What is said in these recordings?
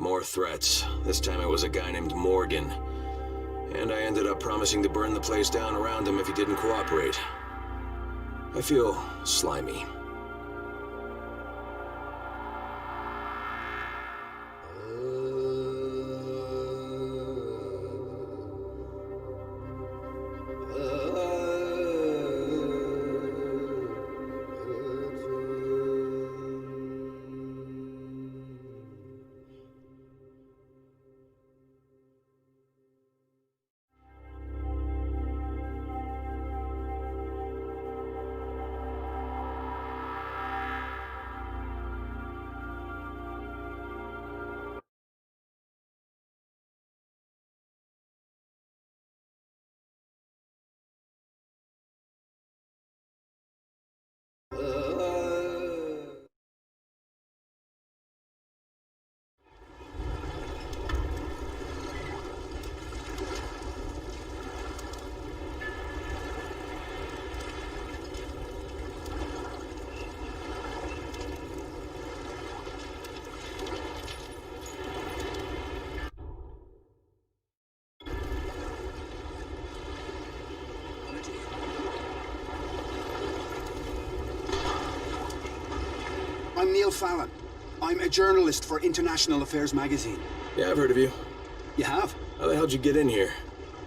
More threats. This time it was a guy named Morgan. And I ended up promising to burn the place down around him if he didn't cooperate. I feel slimy. I'm Neil Fallon. I'm a journalist for International Affairs magazine. Yeah, I've heard of you. You have? How the hell did you get in here?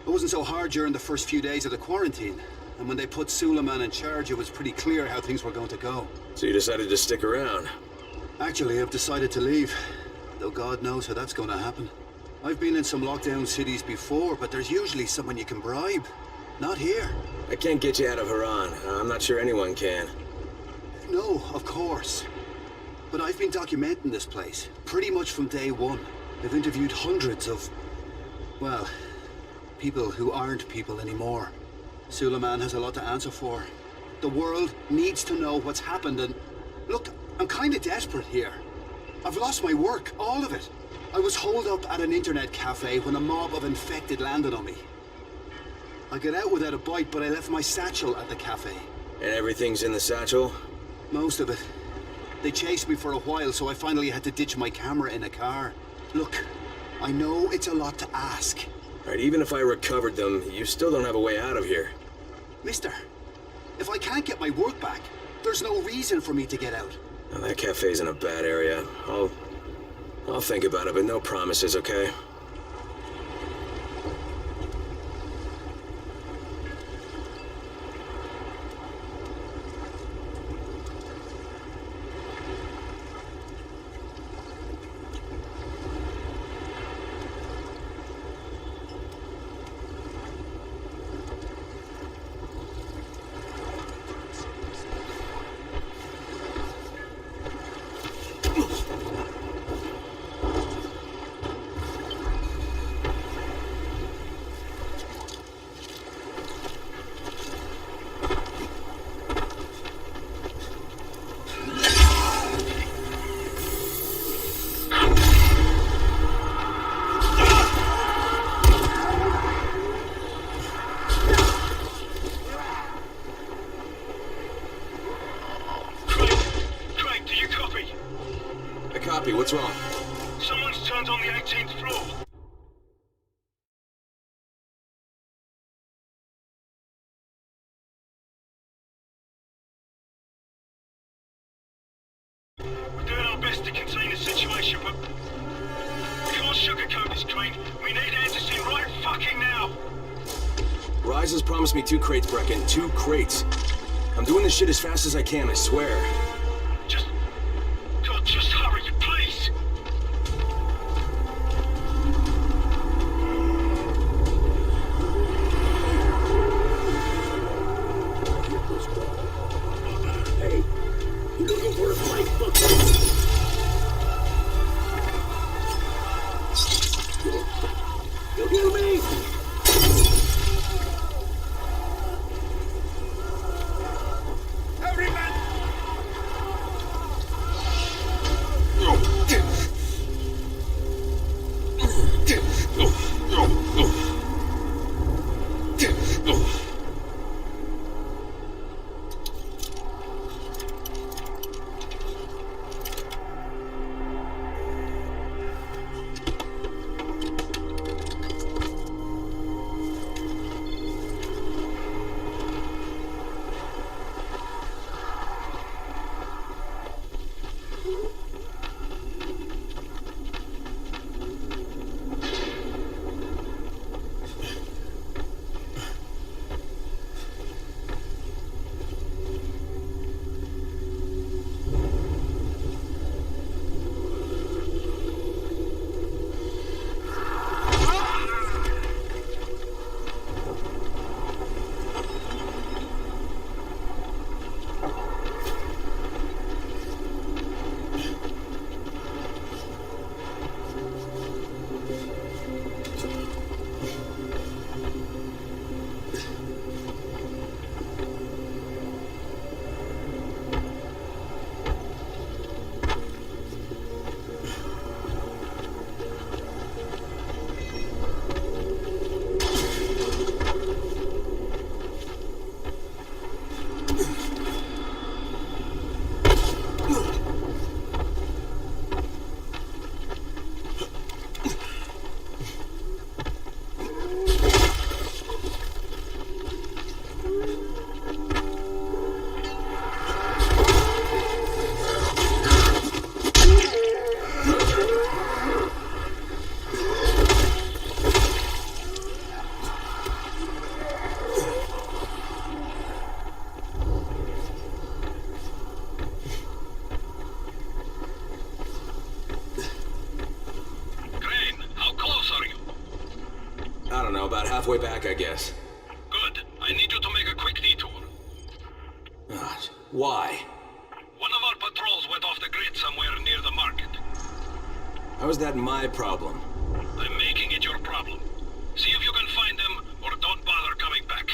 It wasn't so hard during the first few days of the quarantine. And when they put Suleiman in charge, it was pretty clear how things were going to go. So you decided to stick around? Actually, I've decided to leave. Though God knows how that's going to happen. I've been in some lockdown cities before, but there's usually someone you can bribe. Not here. I can't get you out of Haran. I'm not sure anyone can. No, of course. But I've been documenting this place, pretty much from day one. I've interviewed hundreds of, well, people who aren't people anymore. Suleiman has a lot to answer for. The world needs to know what's happened and... Look, I'm kinda desperate here. I've lost my work, all of it. I was holed up at an internet cafe when a mob of infected landed on me. I got out without a bite, but I left my satchel at the cafe. And everything's in the satchel? Most of it. They chased me for a while, so I finally had to ditch my camera in a car. Look, I know it's a lot to ask. Alright, even if I recovered them, you still don't have a way out of here. Mister, if I can't get my work back, there's no reason for me to get out. Now, that cafe's in a bad area. I'll think about it, but no promises, okay? What's wrong? Someone's turned on the 18th floor. We're doing our best to contain the situation, but we can't sugarcoat this, Crane. We need answers in right fucking now. Rise has promised me 2 crates, Brecken. 2 crates. I'm doing this shit as fast as I can, I swear. Just hurry, please! Hey, you looking for a fight, fuck? You'll kill me! halfway back, I guess. Good. I need you to make a quick detour. Why? One of our patrols went off the grid somewhere near the market. How is that my problem? I'm making it your problem. See if you can find them, or don't bother coming back.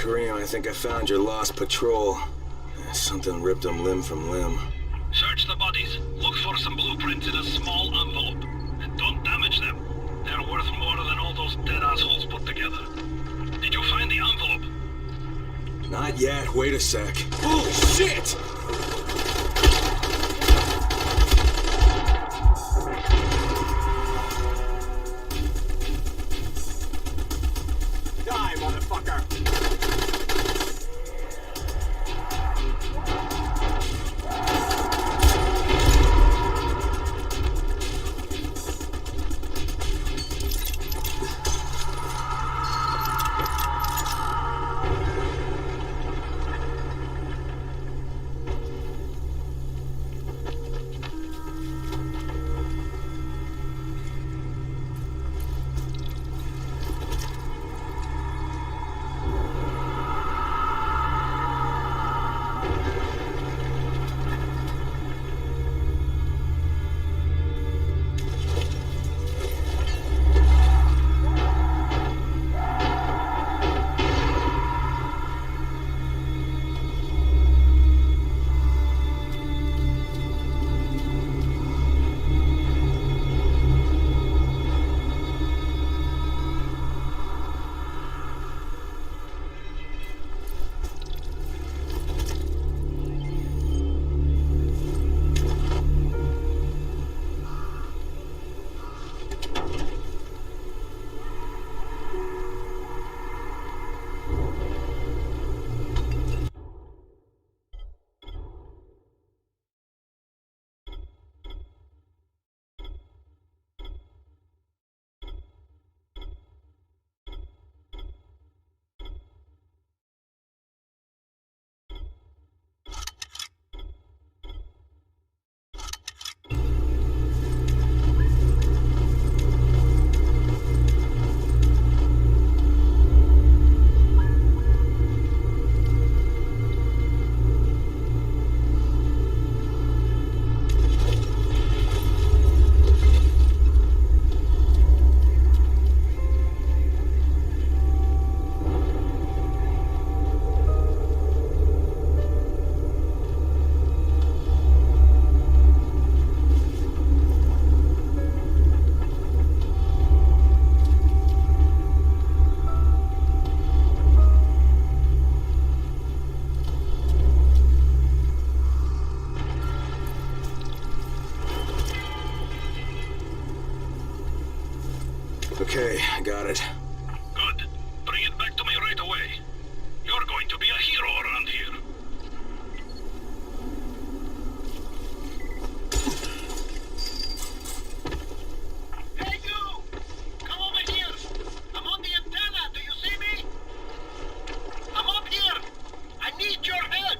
Kareem, I think I found your lost patrol. Something ripped them limb from limb. Search the bodies. Look for some blueprints in a small envelope. And don't damage them. They're worth more than all those dead assholes put together. Did you find the envelope? Not yet. Wait a sec. Holy shit! Die, motherfucker! got it. Good. Bring it back to me right away. You're going to be a hero around here. Hey you! Come over here! I'm on the antenna, do you see me? I'm up here! I need your help!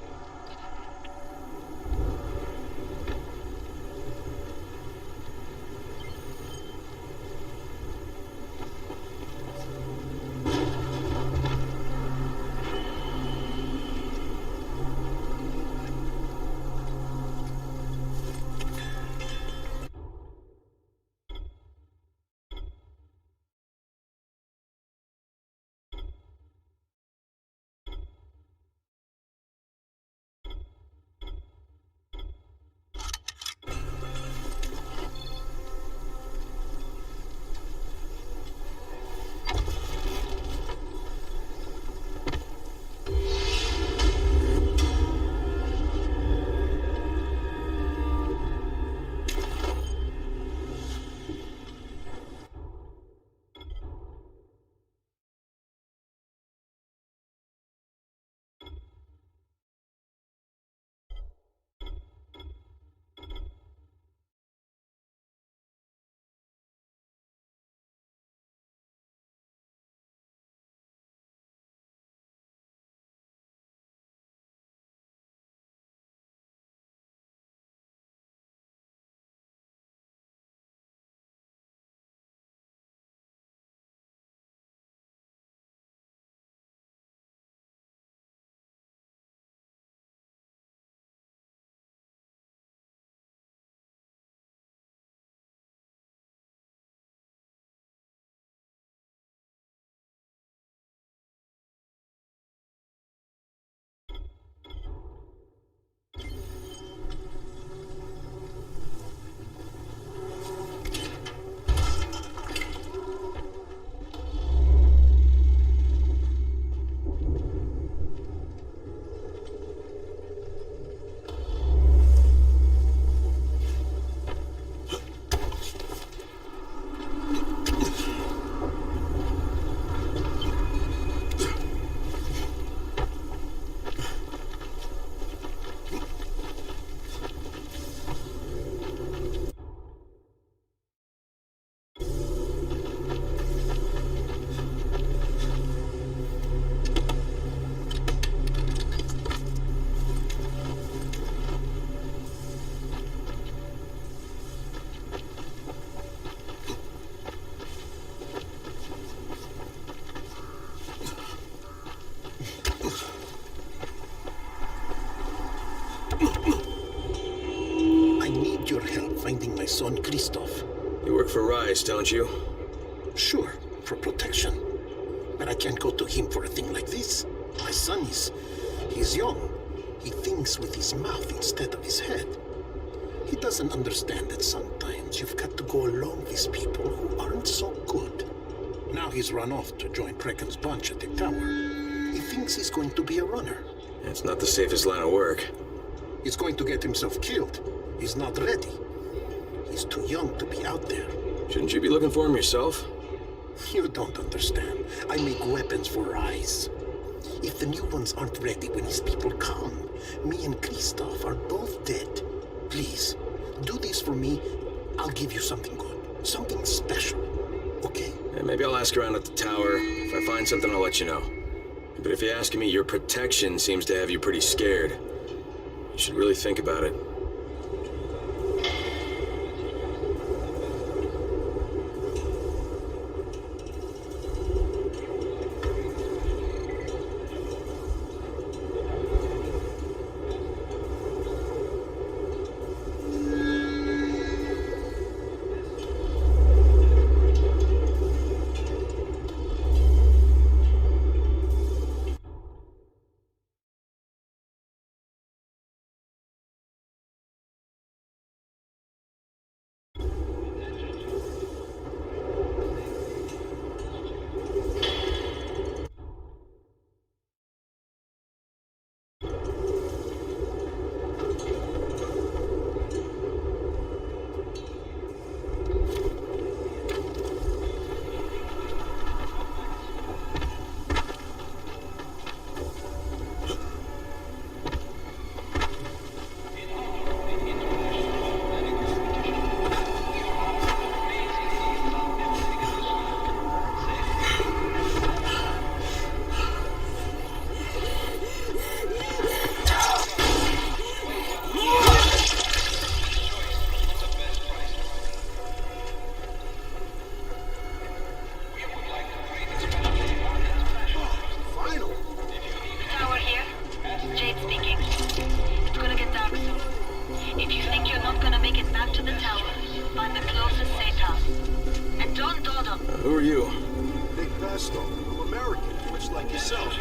finding my son Christoph. You work for Rice, don't you? Sure, for protection. But I can't go to him for a thing like this. My son he's young. He thinks with his mouth instead of his head. He doesn't understand that sometimes you've got to go along with people who aren't so good. Now he's run off to join Krecken's bunch at the tower. He thinks he's going to be a runner. It's not the safest line of work. He's going to get himself killed. He's not ready. He's too young to be out there. Shouldn't you be looking for him yourself? You don't understand. I make weapons for Rice. If the new ones aren't ready when his people come, me and Christoph are both dead. Please, do this for me. I'll give you something good. Something special. Okay? Yeah, maybe I'll ask around at the tower. If I find something, I'll let you know. But if you're asking me, your protection seems to have you pretty scared. You should really think about it. Who are you? Big Pesto. I'm American, much like yourself.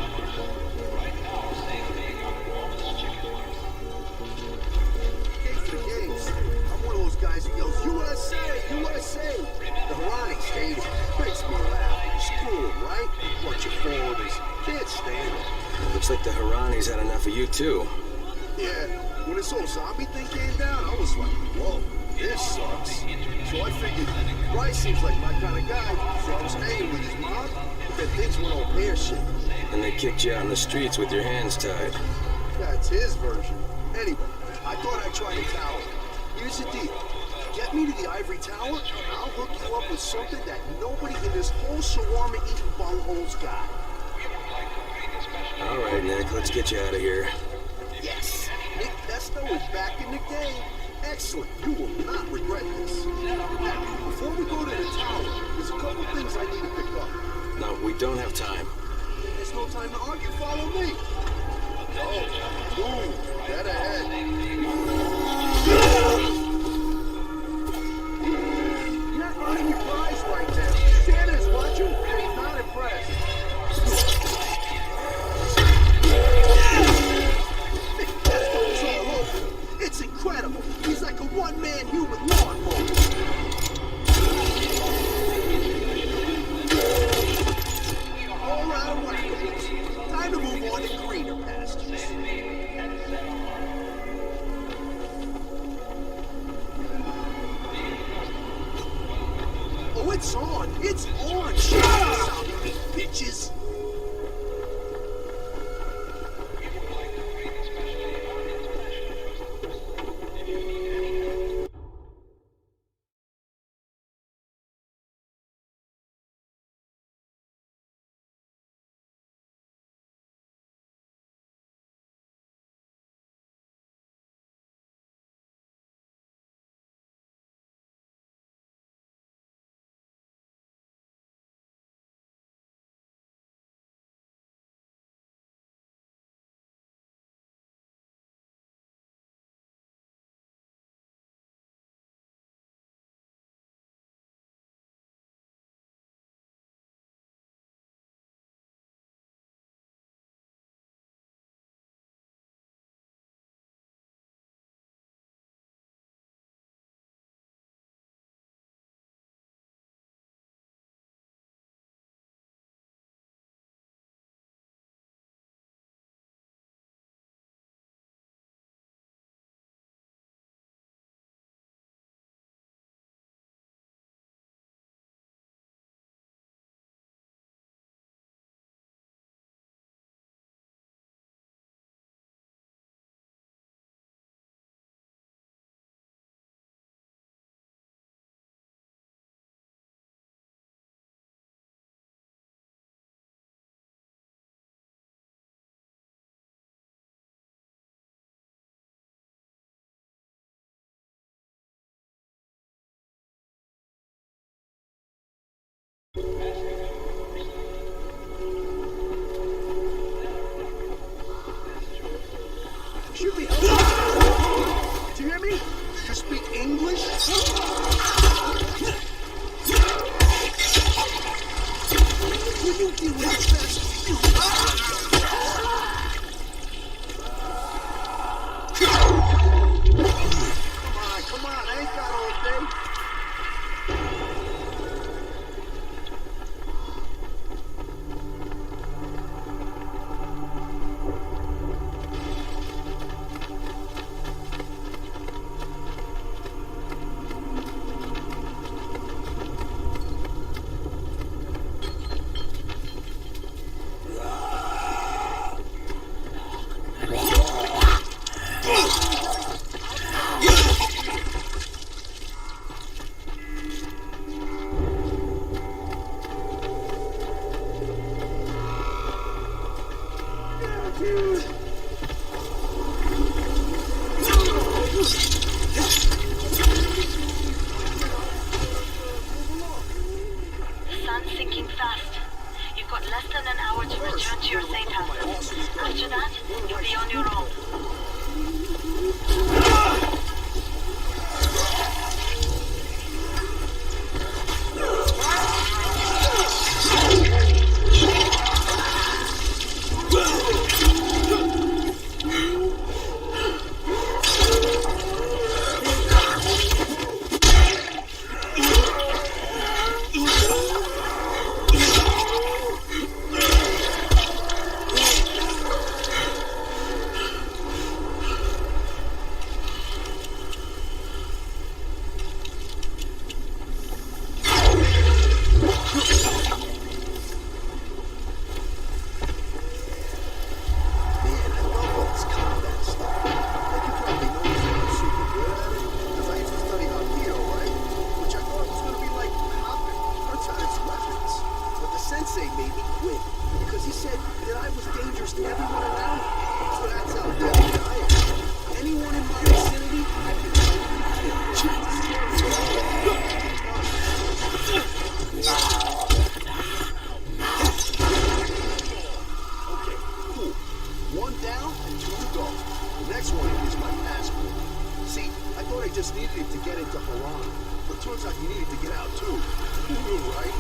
Came for the games. I'm one of those guys who yells, USA! USA! The Haranis hate it. Makes me laugh. Screw them, right? Bunch of foreigners. Can't stand it. Looks like the Haranis had enough of you too. Yeah, when this whole zombie thing came down, I was like, whoa, this sucks. So I figured, Bryce seems like my kind of guy, so I was hanging with his mom, but then things went all pear-shaped. And they kicked you out in the streets with your hands tied. That's his version. Anyway, I thought I'd try the tower. Here's the deal. Get me to the ivory tower, and I'll hook you up with something that nobody in this whole shawarma-eating bunghole's got. All right, Nick, let's get you out of here. Yes! Nick Pesto is back in the game. Excellent. You will not regret this. Now, before we go to the tower, there's a couple things I need to pick up. No, we don't have time. There's no time to argue. Follow me. Oh, move. Dead ahead. You're not earning your prize right now. Santa's watching, and he's not impressed. It's incredible. He's like a one-man human lawnmower. All around right. Time to move on to greener pastures. Oh, it's on. It's on. Shut up, you bitches. Should be helpful. Did you hear me? You speak English? Will you deal with this fast? Come on, I ain't got all day. This one is my passport. See, I thought I just needed it to get into Haran. But turns out you needed to get out too. Who knew, right?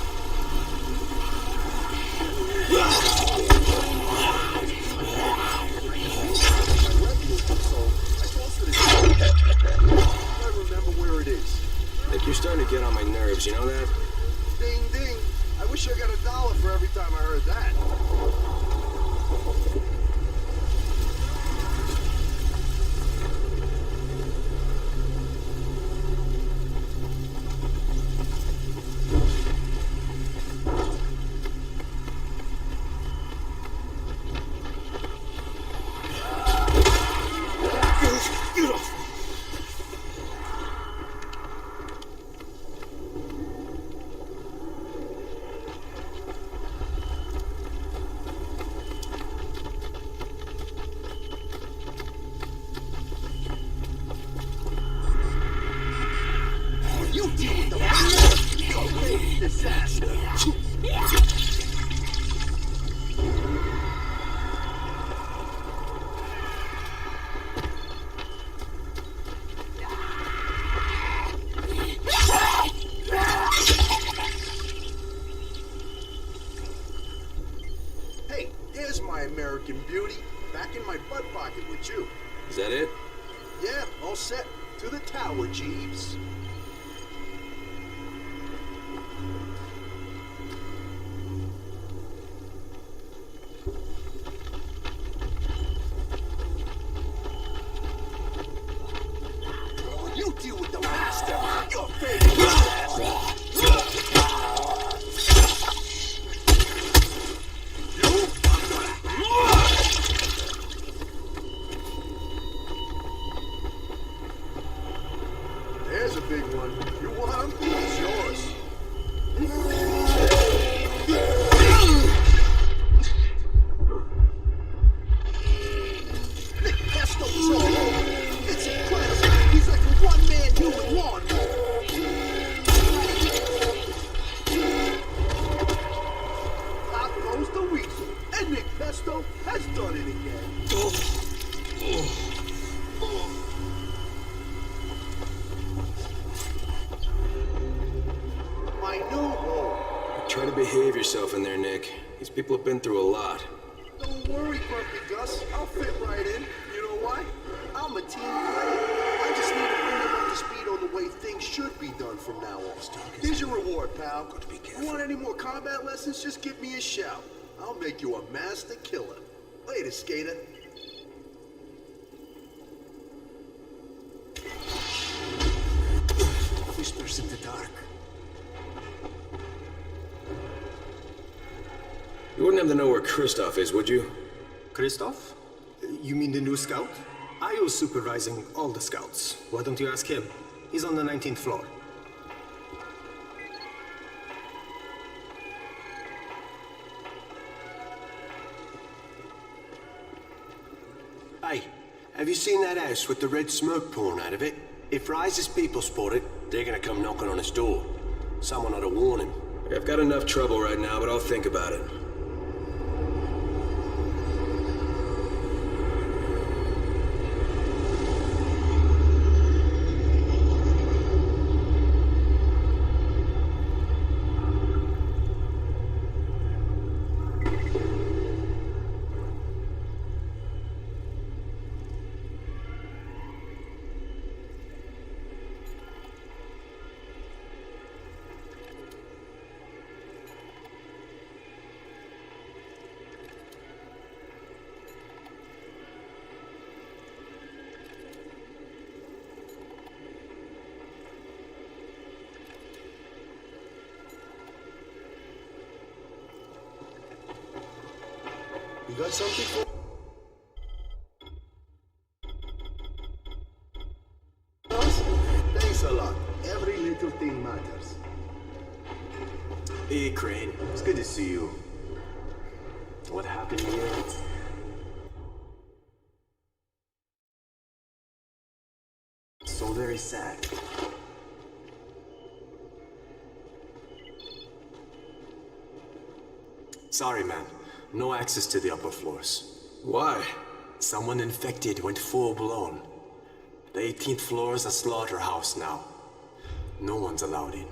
I remember where it is. Nick, you're starting to get on my nerves, you know that? Ding ding. I wish I got $1 for every time I heard that. Hey, there's my American beauty. Back in my butt pocket with you. Is that it? Yeah, all set. To the tower, Jeeves. You deal with the master. Your favorite master. There's a big one. You want him? It's yours. Nick Pesto's all over. It's incredible. He's like a one-man human lawnmower. Out goes the weasel. And Nick Pesto has done it again. My new home. Try to behave yourself in there, Nick. These people have been through a lot. Don't worry, Grumpy Gus. I'll fit right in. You know why? I'm a team player. I just need to bring them up to speed on the way things should be done from now on. Here's your reward, pal. Got to be careful. You want any more combat lessons? Just give me a shout. I'll make you a master killer. Later, skater. Whispers in the dark. You wouldn't have to know where Kristoff is, would you? Christoph? You mean the new scout? I was supervising all the scouts. Why don't you ask him? He's on the 19th floor. Hey, have you seen that house with the red smoke pouring out of it? If Rise's people spot it, they're gonna come knocking on his door. Someone ought to warn him. I've got enough trouble right now, but I'll think about it. You got something for us? Thanks a lot. Every little thing matters. Hey, Crane. It's good to see you. What happened here? So very sad. Sorry, man. No access to the upper floors. Why? Someone infected went full-blown. The 18th floor is a slaughterhouse now. No one's allowed in.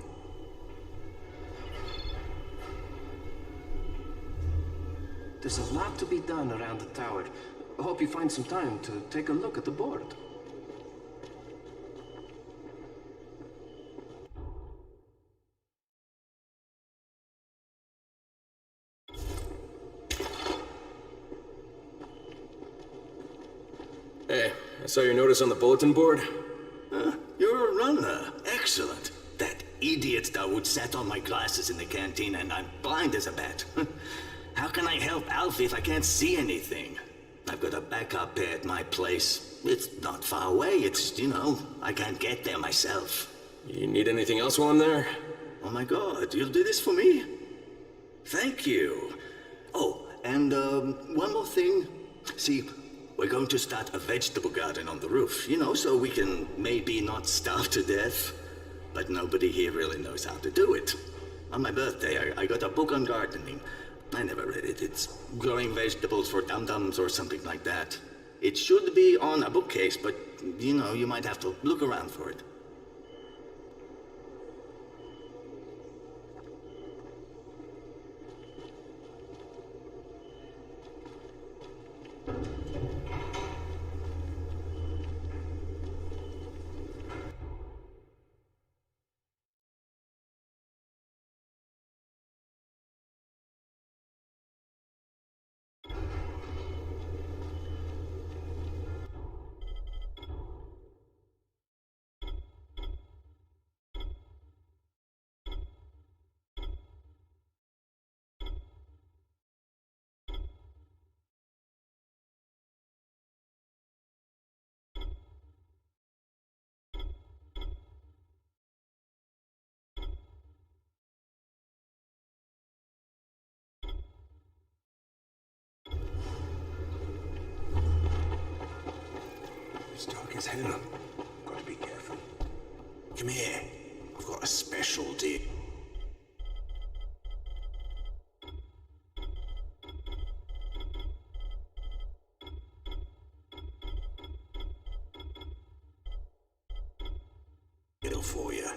There's a lot to be done around the tower. I hope you find some time to take a look at the board. Hey, I saw your notice on the bulletin board. You're a runner. Excellent. That idiot Dawood sat on my glasses in the canteen and I'm blind as a bat. How can I help Alfie if I can't see anything? I've got a backup pair at my place. It's not far away. It's, I can't get there myself. You need anything else while I'm there? Oh my God, you'll do this for me? Thank you. Oh, and one more thing. See, we're going to start a vegetable garden on the roof, so we can maybe not starve to death. But nobody here really knows how to do it. On my birthday, I got a book on gardening. I never read it. It's growing vegetables for dum-dums or something like that. It should be on a bookcase, but, you might have to look around for it. It's dark as hell. Gotta be careful. Come here. I've got a special deal. It'll for you.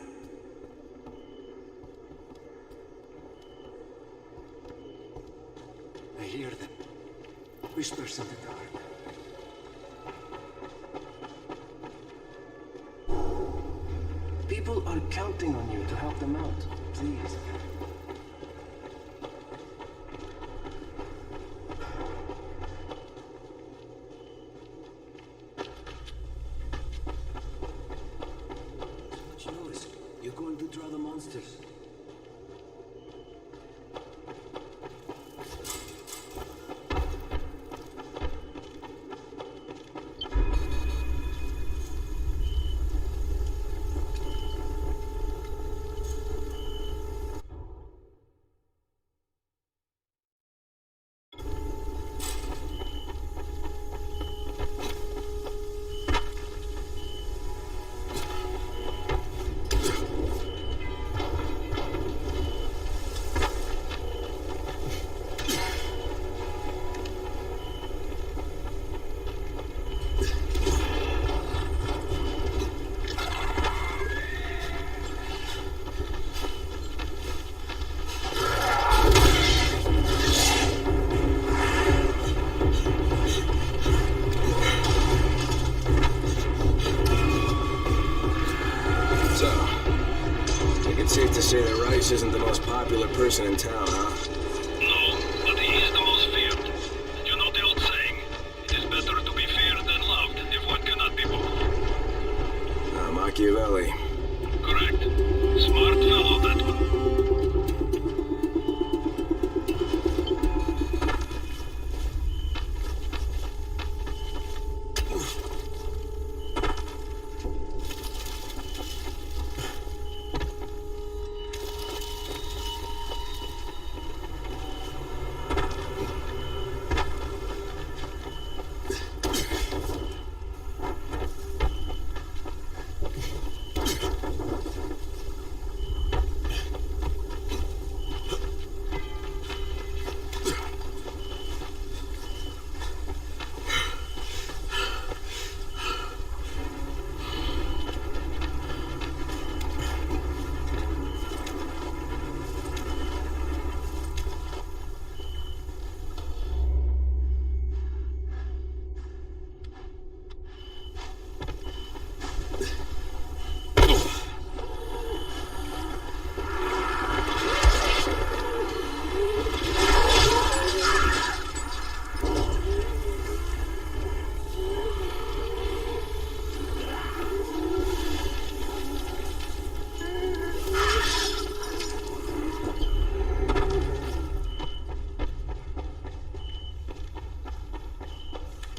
I hear them. Whispers in the dark. People are counting on you to help them out. Please. Much noise. You're going to draw the monsters. Safe to say that Rice isn't the most popular person in town, huh? No, but he is the most feared. And you know the old saying, it is better to be feared than loved if one cannot be both. Machiavelli. Correct. Smart fellow, that one.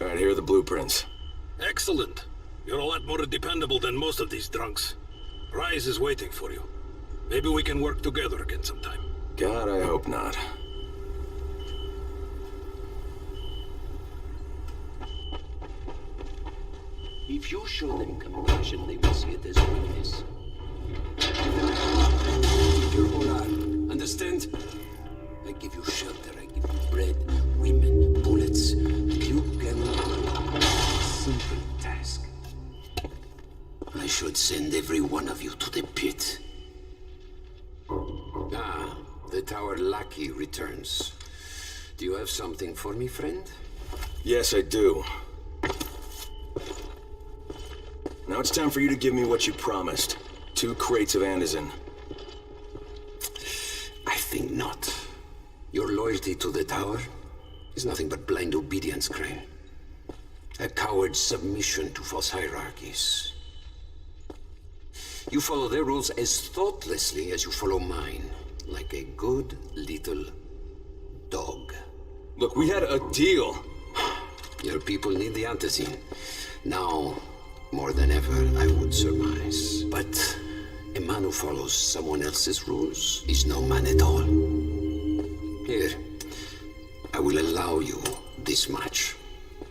Alright, here are the blueprints. Excellent. You're a lot more dependable than most of these drunks. Rise is waiting for you. Maybe we can work together again sometime. God, I hope not. If you show them compassion, they will see it as weakness. Your moral, understand? I give you shelter, I give you bread, women, bullets. You can... Simple task. I should send every one of you to the pit. Ah, the tower lackey returns. Do you have something for me, friend? Yes, I do. Now it's time for you to give me what you promised. 2 crates of Anderson. I think not. Your loyalty to the tower is nothing but blind obedience, Crane. A coward's submission to false hierarchies. You follow their rules as thoughtlessly as you follow mine, like a good little dog. Look, we had a deal. Your people need the antizin. Now, more than ever, I would surmise. But a man who follows someone else's rules is no man at all. Here, I will allow you this much.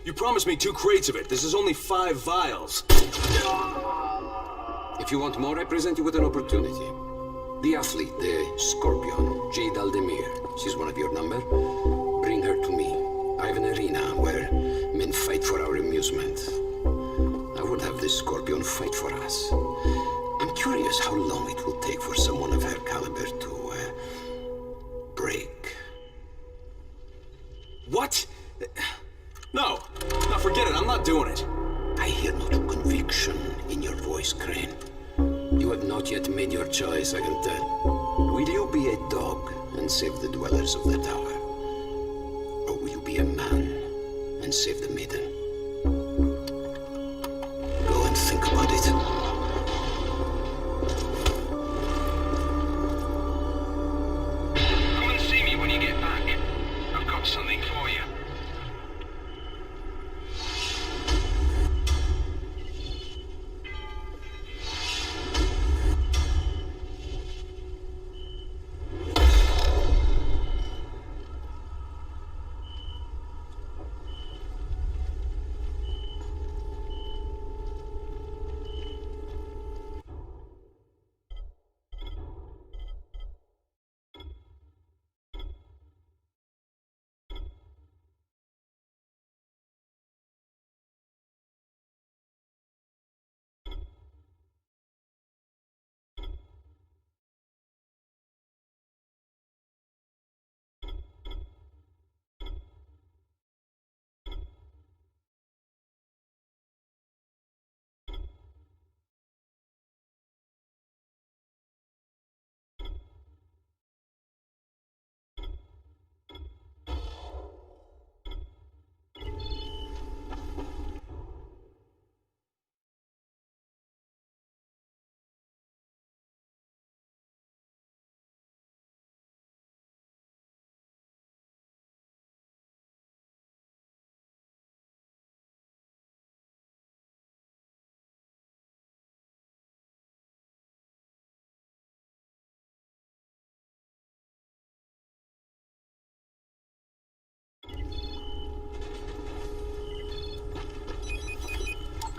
You promised me 2 crates of it. This is only 5 vials. If you want more, I present you with an opportunity. The athlete, the Scorpion, Jade Aldemir. She's one of your number. Bring her to me. I have an arena where men fight for our amusement. I would have the Scorpion fight for us. I'm curious how long it will take for someone of her caliber to, break. What? No. No, forget it. I'm not doing it. I hear no true conviction in your voice, Crane. You have not yet made your choice, I can tell. Will you be a dog and save the dwellers of the tower? Or will you be a man and save the maiden? Go and think about it. Come and see me when you get back. I've got something for you.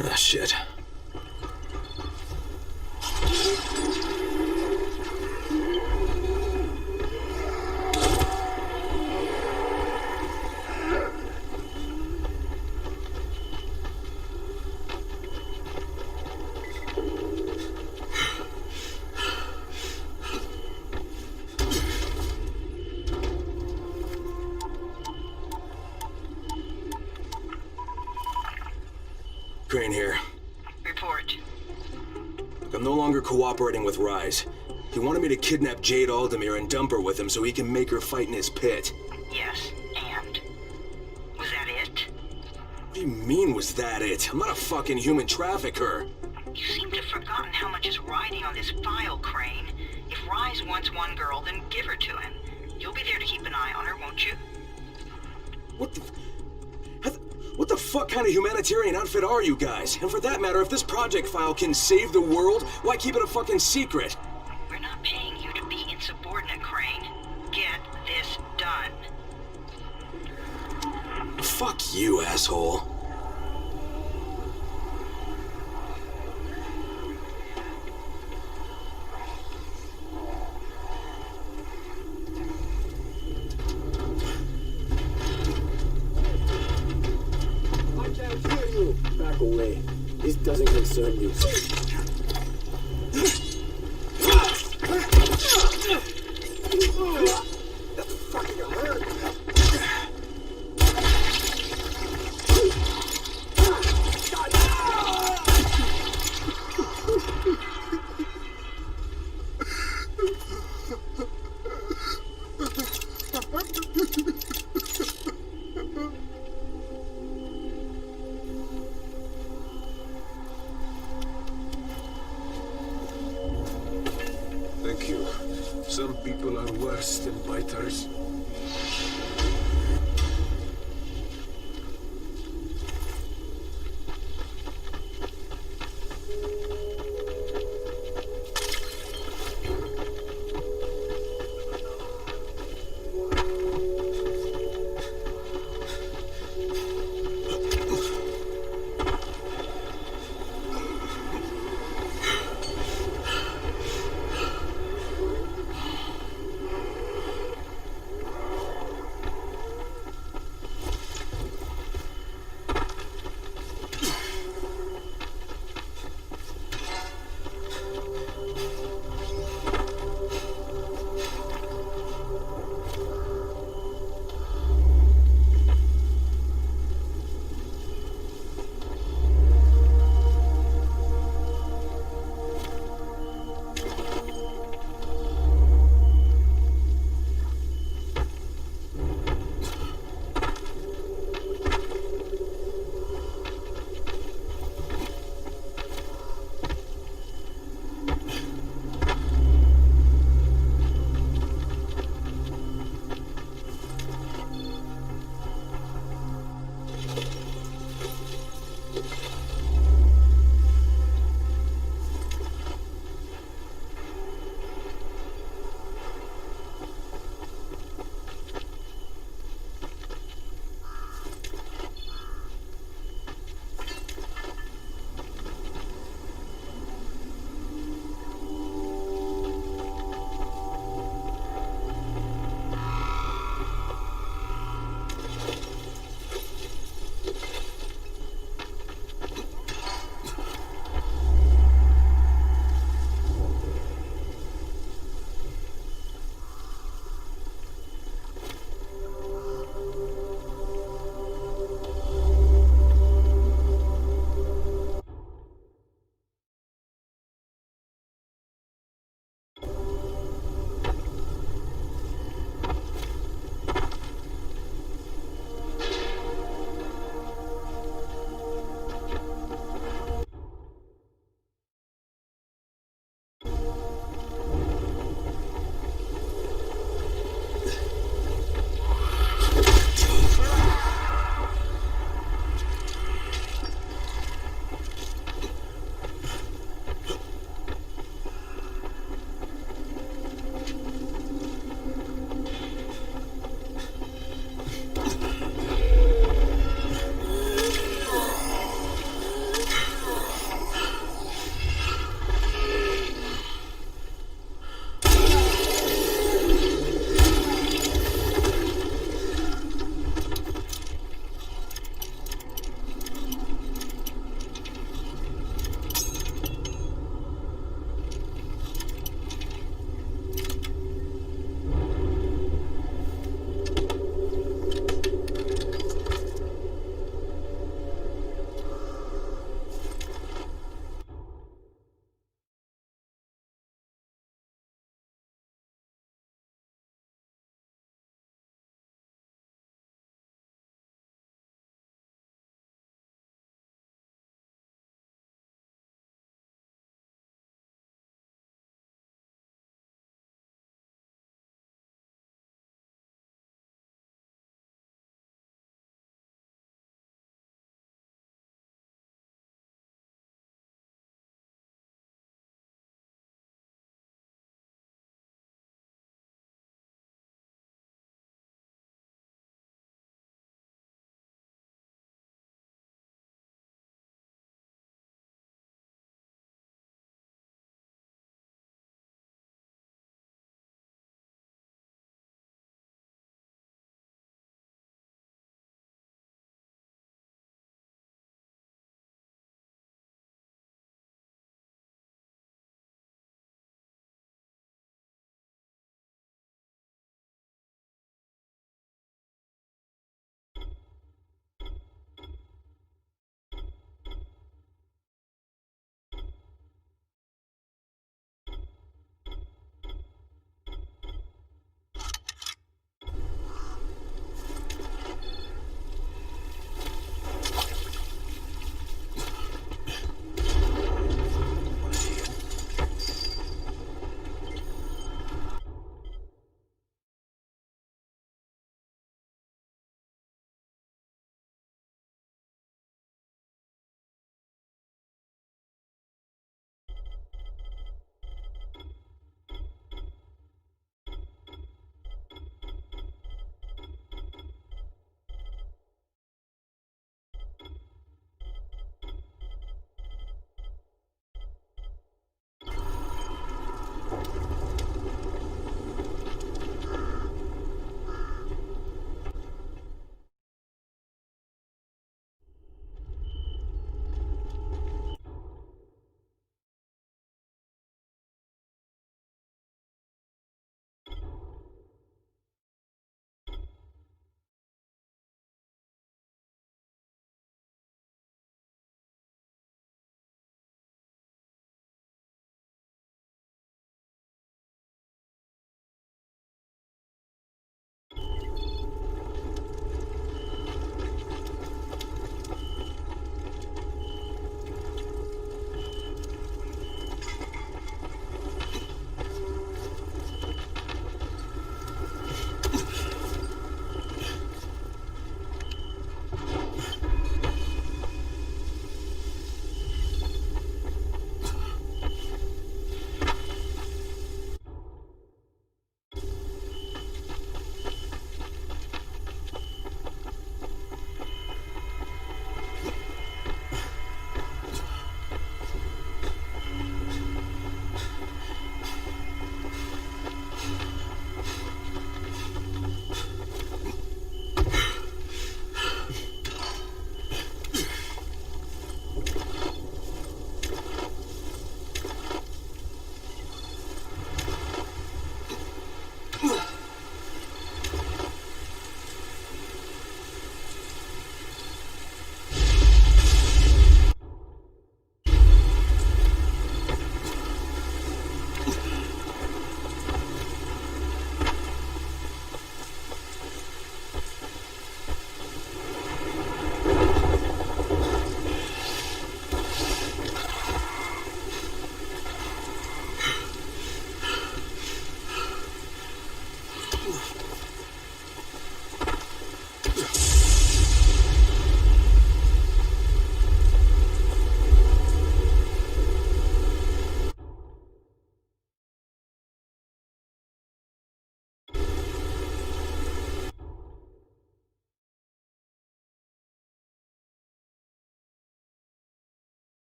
Ah, shit. Crane here. Report. I'm no longer cooperating with Rise. He wanted me to kidnap Jade Aldemir and dump her with him so he can make her fight in his pit. Yes, and? Was that it? What do you mean, was that it? I'm not a fucking human trafficker. You seem to have forgotten how much is riding on this file, Crane. If Rise wants one girl, then give her to him. You'll be there to keep an eye on her, won't you? What the... What the fuck kind of humanitarian outfit are you guys? And for that matter, if this project file can save the world, why keep it a fucking secret? We're not paying you to be insubordinate, Crane. Get this done. Fuck you, asshole. I can't hear you. Back away. This doesn't concern you. That's fucking hurt. Thank you. Some people are worse than biters.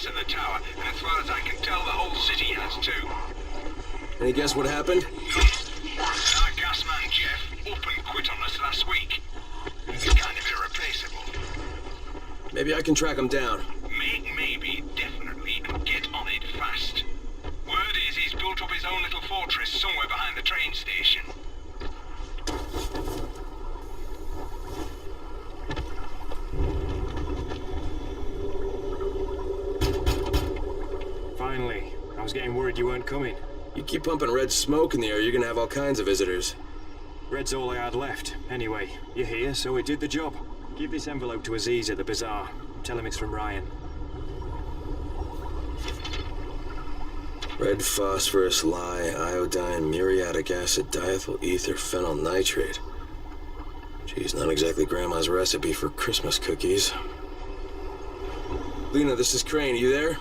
gas at the tower, and as far as I can tell, the whole city has too. Any guess what happened? Our gas man, Jeff, open quit on us last week. He's kind of irreplaceable. Maybe I can track him down. Maybe, definitely, and get on it fast. Word is he's built up his own little fortress somewhere behind the train station. Finally. I was getting worried you weren't coming. You keep pumping red smoke in the air, you're gonna have all kinds of visitors. Red's all I had left. Anyway, you're here, so it did the job. Give this envelope to Aziz at the bazaar. Tell him it's from Ryan. Red phosphorus, lye, iodine, muriatic acid, diethyl ether, phenyl nitrate. Geez, not exactly Grandma's recipe for Christmas cookies. Lena, this is Crane. Are you there?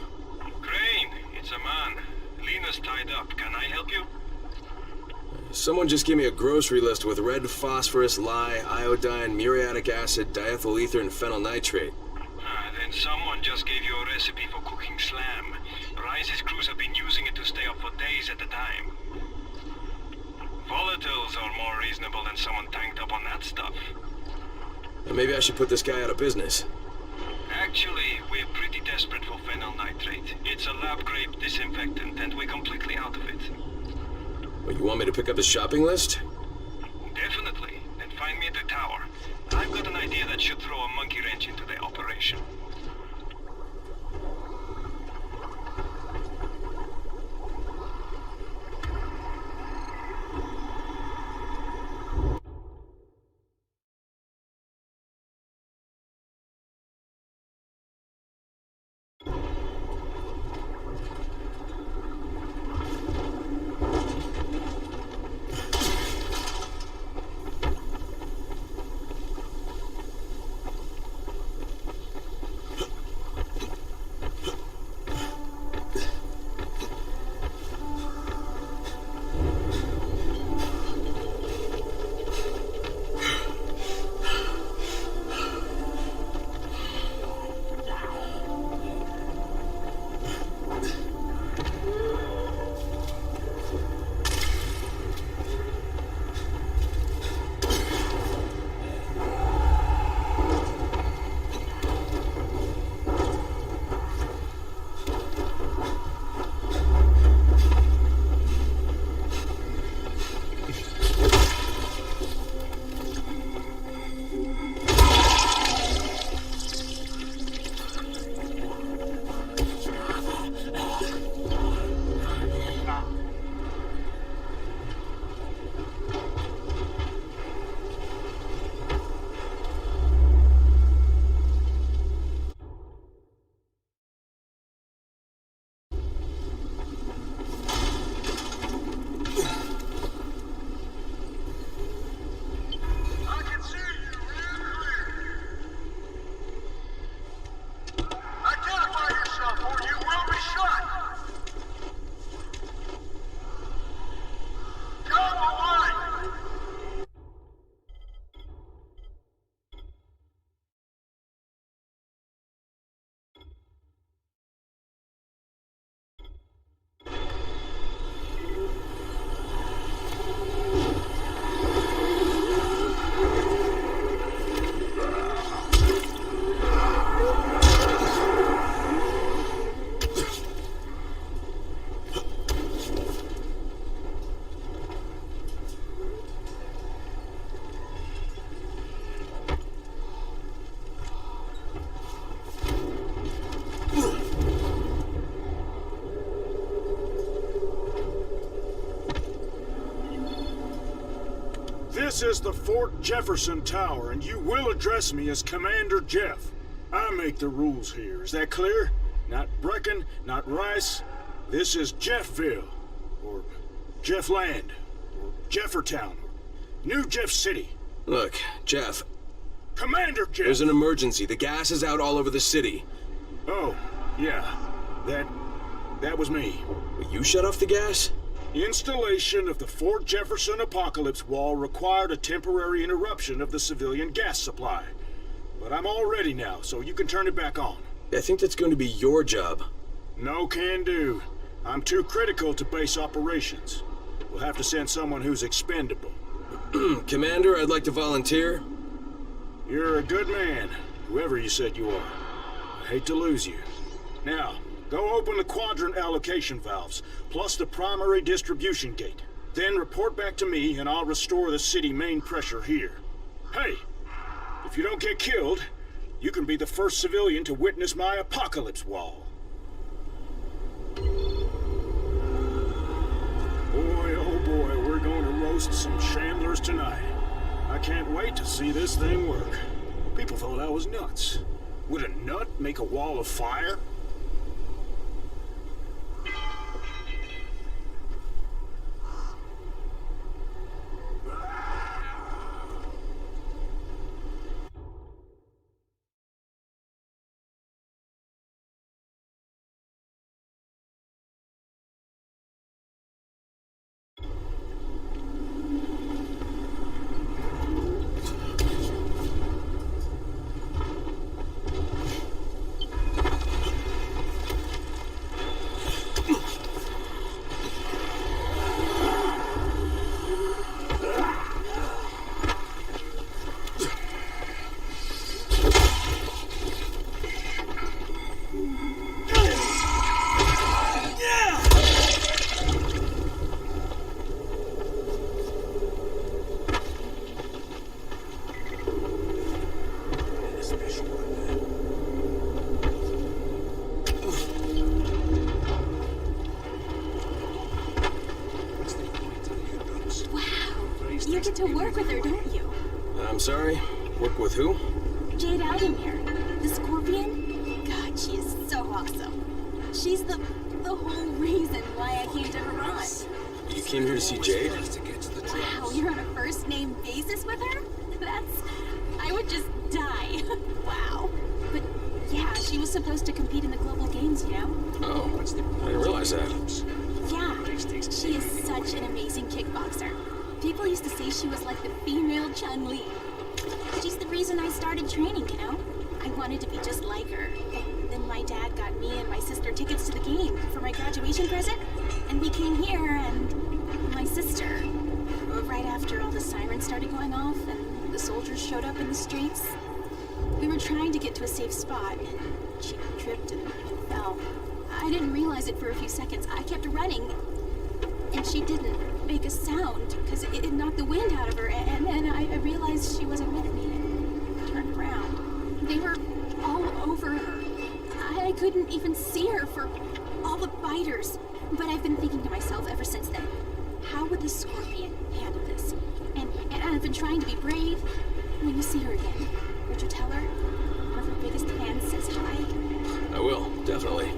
Crane, it's a man. Lena's tied up. Can I help you? Someone just gave me a grocery list with red phosphorus, lye, iodine, muriatic acid, diethyl ether, and phenyl nitrate. Then someone just gave you a recipe for cooking slam. Rise's crews have been using it to stay up for days at a time. Volatiles are more reasonable than someone tanked up on that stuff. Maybe I should put this guy out of business. Actually, we're pretty desperate for phenyl nitrate. It's a lab-grade disinfectant, and we're completely out of it. Well, you want me to pick up his shopping list? Definitely. And find me at the tower. I've got an idea that should throw a monkey wrench into the operation. This is the Fort Jefferson Tower, and you will address me as Commander Jeff. I make the rules here. Is that clear? Not Brecken, not Rice. This is Jeffville, or Jeffland, or Jeffertown, or New Jeff City. Look, Jeff. Commander Jeff! There's an emergency. The gas is out all over the city. Oh, yeah. That was me. Will you shut off the gas? Installation of the Fort Jefferson Apocalypse Wall required a temporary interruption of the civilian gas supply. But I'm all ready now, so you can turn it back on. I think that's going to be your job. No can do. I'm too critical to base operations. We'll have to send someone who's expendable. Commander, I'd like to volunteer. You're a good man, whoever you said you are. I hate to lose you. Now, go open the quadrant allocation valves, plus the primary distribution gate. Then report back to me, and I'll restore the city main pressure here. Hey, if you don't get killed, you can be the first civilian to witness my apocalypse wall. Boy, oh boy, we're going to roast some Chandlers tonight. I can't wait to see this thing work. People thought I was nuts. Would a nut make a wall of fire? You get to work with her, don't you? I'm sorry? Work with who? Jade Aldemir, the Scorpion. God, she is so awesome. She's the whole reason why I came to Iran. You came here to see Jade? Wow, you're on a first-name basis with her? I would just die. Wow. But yeah, she was supposed to compete in the global games, you know? Oh, I didn't realize that. Yeah, she is such an amazing kickboxer. People used to say she was like the female Chun-Li. She's the reason I started training, you know? I wanted to be just like her. And then my dad got me and my sister tickets to the game for my graduation present. And we came here, and my sister, right after all the sirens started going off and the soldiers showed up in the streets, we were trying to get to a safe spot, and she tripped and fell. I didn't realize it for a few seconds. I kept running, and she didn't make a sound because it knocked the wind out of her, and then I realized she wasn't with me and turned around. They were all over her. I couldn't even see her for all the biters. But I've been thinking to myself ever since then, how would the Scorpion handle this? And I've been trying to be brave. When you see her again, would you tell her? One of her biggest fans says hi. I will, definitely.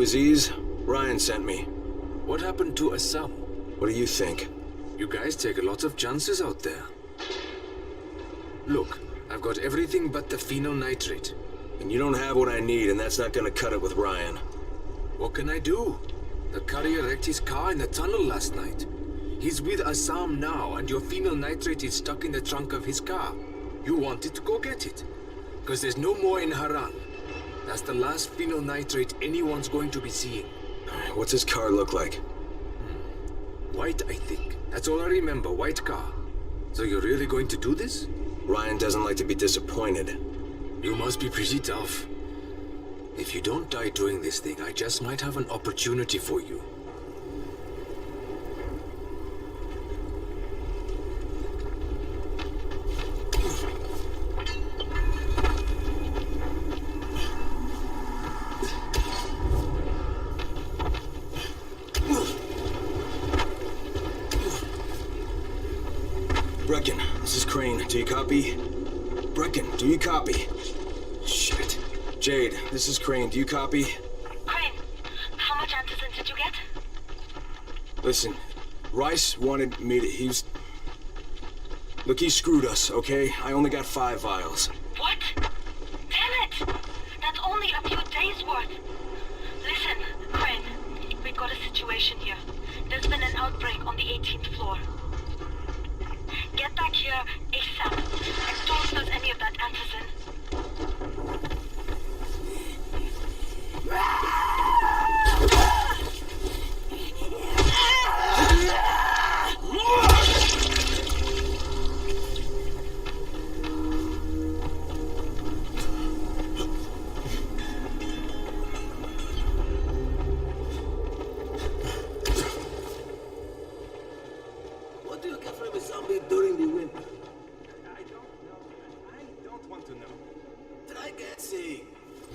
to Aziz? Ryan sent me. What happened to Assam? What do you think? You guys take a lot of chances out there. Look, I've got everything but the phenol nitrate. And you don't have what I need, and that's not gonna cut it with Ryan. What can I do? The courier wrecked his car in the tunnel last night. He's with Assam now, and your phenol nitrate is stuck in the trunk of his car. You wanted to go get it. Because there's no more in Haran. That's the last phenol nitrate anyone's going to be seeing. What's his car look like? White, I think. That's all I remember, white car. So you're really going to do this? Ryan doesn't like to be disappointed. You must be pretty tough. If you don't die doing this thing, I just might have an opportunity for you. Brecken, this is Crane. Do you copy? Brecken, do you copy? Shit. Jade, this is Crane. Do you copy? Crane, how much antizin did you get? Listen, Rice wanted me to... Look, he screwed us, okay? I only got 5 vials. What? Damn it! That's only a few days' worth. Listen, Crane, we've got a situation here. There's been an outbreak on the 18th floor. Get back here ASAP, and don't lose any of that antizin. What do you get from a zombie during the winter? I don't know. I don't want to know. Try guessing.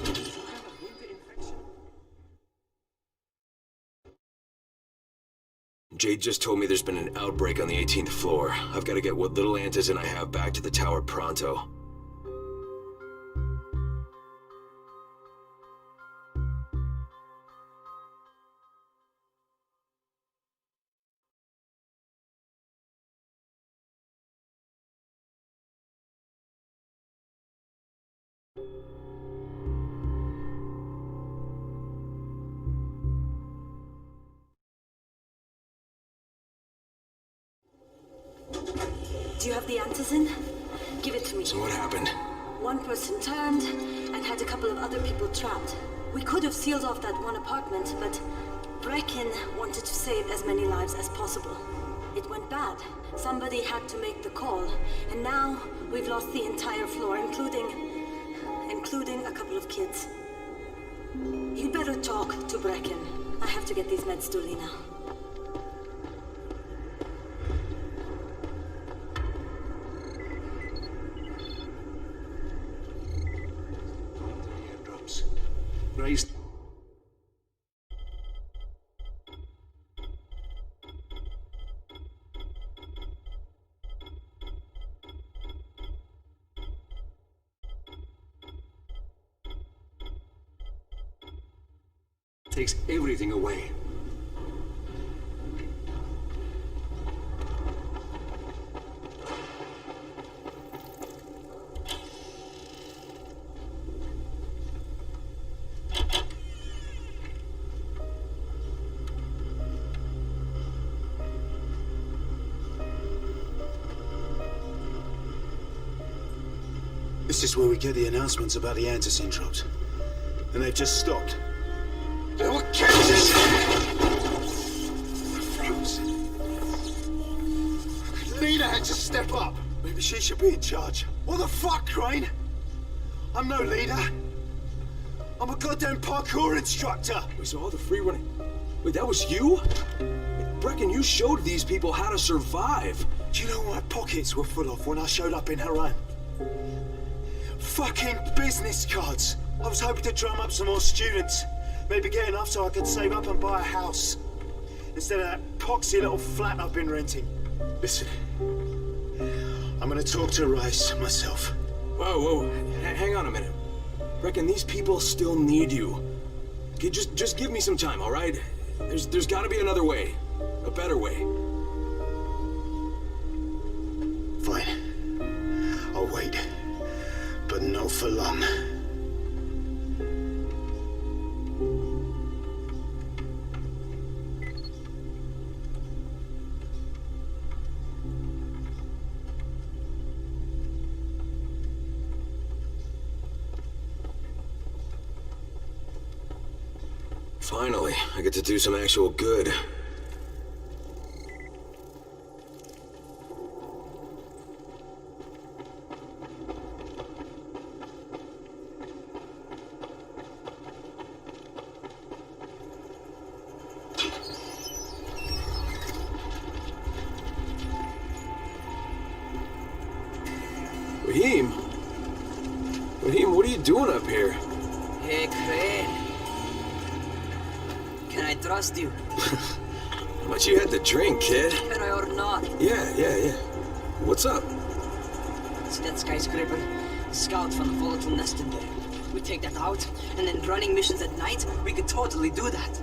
Do you have a winter infection? Jade just told me there's been an outbreak on the 18th floor. I've got to get what little antizin I have back to the tower pronto. Do you have the antizin? Give it to me. So what happened? One person turned and had a couple of other people trapped. We could have sealed off that one apartment, but Brecken wanted to save as many lives as possible. It went bad. Somebody had to make the call, and now we've lost the entire floor, including a couple of kids. You better talk to Brecken. I have to get these meds to Lena. Raised. Takes everything away. This is where we get the announcements about the antizin drops. And they've just stopped. They will catch us! Frozen. Lena had to step up. Maybe she should be in charge. What the fuck, Crane? I'm no leader. I'm a goddamn parkour instructor. We saw the free running. Wait, that was you? Brecken, you showed these people how to survive. Do you know what my pockets were full of when I showed up in Haran? Fucking business cards. I was hoping to drum up some more students. Maybe get enough so I could save up and buy a house. Instead of that poxy little flat I've been renting. Listen, I'm gonna talk to Rice myself. Whoa, hang on a minute. Brecken, these people still need you. Okay, just give me some time, all right? There's got to be another way. A better way. Fine. I'll wait. But not for long. Finally, I get to do some actual good. Raheem? Raheem, what are you doing up here? Hey, Crane. Can I trust you? How much you had to drink, kid? Can I or not? Yeah. What's up? See that skyscraper? The scouts found a volatile nest in there. We take that out, and then running missions at night, we could totally do that.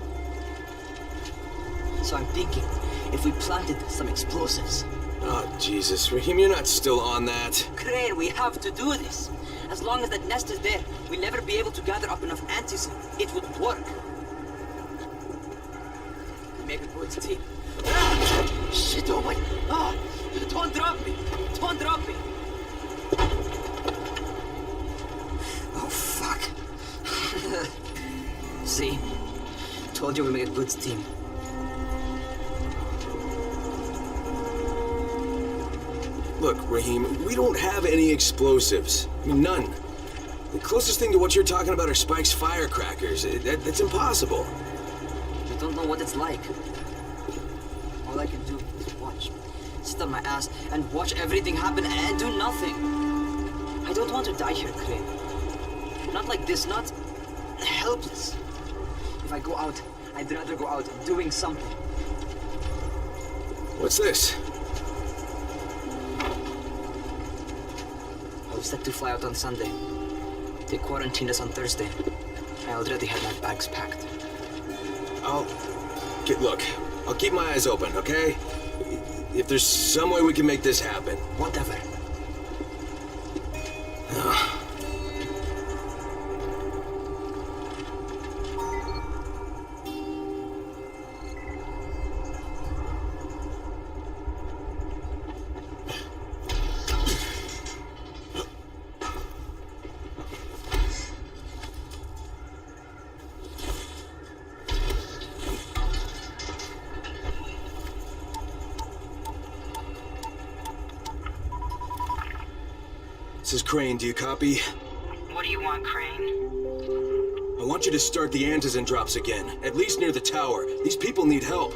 So I'm thinking, if we planted some explosives. Oh, Jesus, Raheem, you're not still on that. Crane, we have to do this. As long as that nest is there, we'll never be able to gather up enough antis. It would work. We make a good team. Ah! Shit, oh my... Ah! Don't drop me! Don't drop me! Oh, fuck. See? Told you we make a good team. Look, Raheem, we don't have any explosives. I mean, none. The closest thing to what you're talking about are Spike's firecrackers. That's impossible. You don't know what it's like. All I can do is watch. Sit on my ass and watch everything happen and do nothing. I don't want to die here, Crane. Not like this, not helpless. If I go out, I'd rather go out doing something. What's this? I was set to fly out on Sunday. They quarantined us on Thursday. I already had my bags packed. Look, I'll keep my eyes open, okay? If there's some way we can make this happen. Whatever. This is Crane, do you copy? What do you want, Crane? I want you to start the antizin drops again, at least near the tower. These people need help.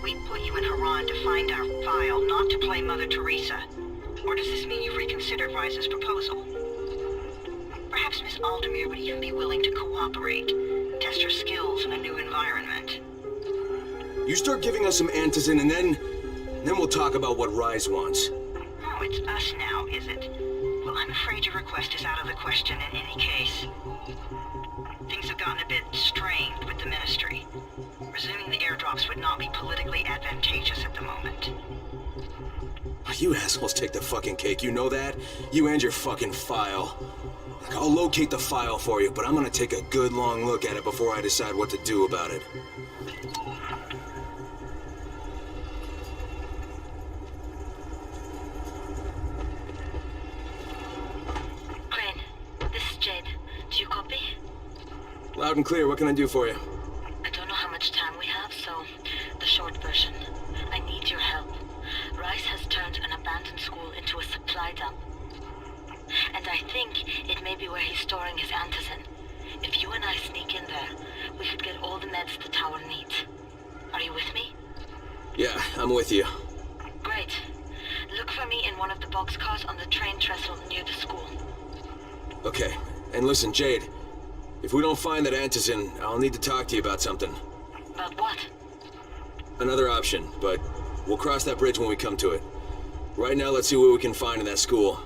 We put you in Haran to find our file, not to play Mother Teresa. Or does this mean you've reconsidered Rise's proposal? Perhaps Miss Aldemir would even be willing to cooperate, test her skills in a new environment. You start giving us some antizin and then we'll talk about what Rise wants. Oh, it's us now, is it? Well, I'm afraid your request is out of the question in any case. Things have gotten a bit strained with the Ministry. Resuming the airdrops would not be politically advantageous at the moment. You assholes take the fucking cake, you know that? You and your fucking file. Look, I'll locate the file for you, but I'm gonna take a good long look at it before I decide what to do about it. Loud and clear, what can I do for you? I don't know how much time we have, so the short version. I need your help. Rice has turned an abandoned school into a supply dump. And I think it may be where he's storing his antizin. If you and I sneak in there, we could get all the meds the tower needs. Are you with me? Yeah, I'm with you. Great. Look for me in one of the boxcars on the train trestle near the school. Okay, and listen, Jade. If we don't find that antizin, I'll need to talk to you about something. About what? Another option, but we'll cross that bridge when we come to it. Right now, let's see what we can find in that school.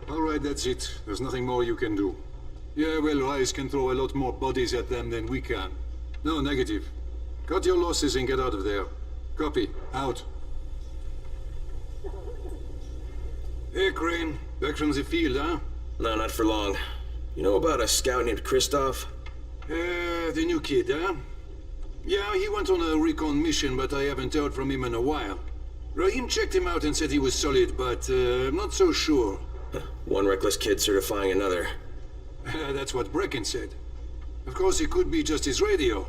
All right, that's it. There's nothing more you can do. Yeah, well, Rise can throw a lot more bodies at them than we can. No, negative. Cut your losses and get out of there. Copy. Out. Hey, Crane. Back from the field, huh? No, not for long. You know about a scout named Christoph? The new kid, huh? Yeah, he went on a recon mission, but I haven't heard from him in a while. Rahim checked him out and said he was solid, but I'm not so sure. One reckless kid certifying another. That's what Brecken said. Of course, it could be just his radio.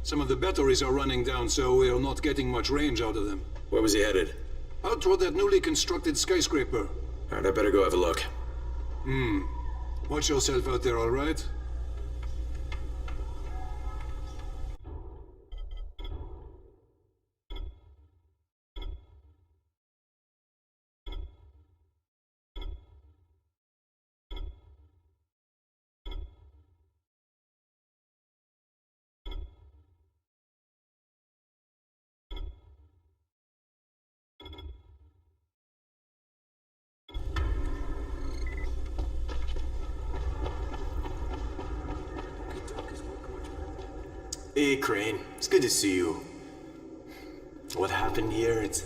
Some of the batteries are running down, so we're not getting much range out of them. Where was he headed? Out toward that newly constructed skyscraper. Alright, I better go have a look. Watch yourself out there, all right? Hey, Crane. It's good to see you. What happened here, it's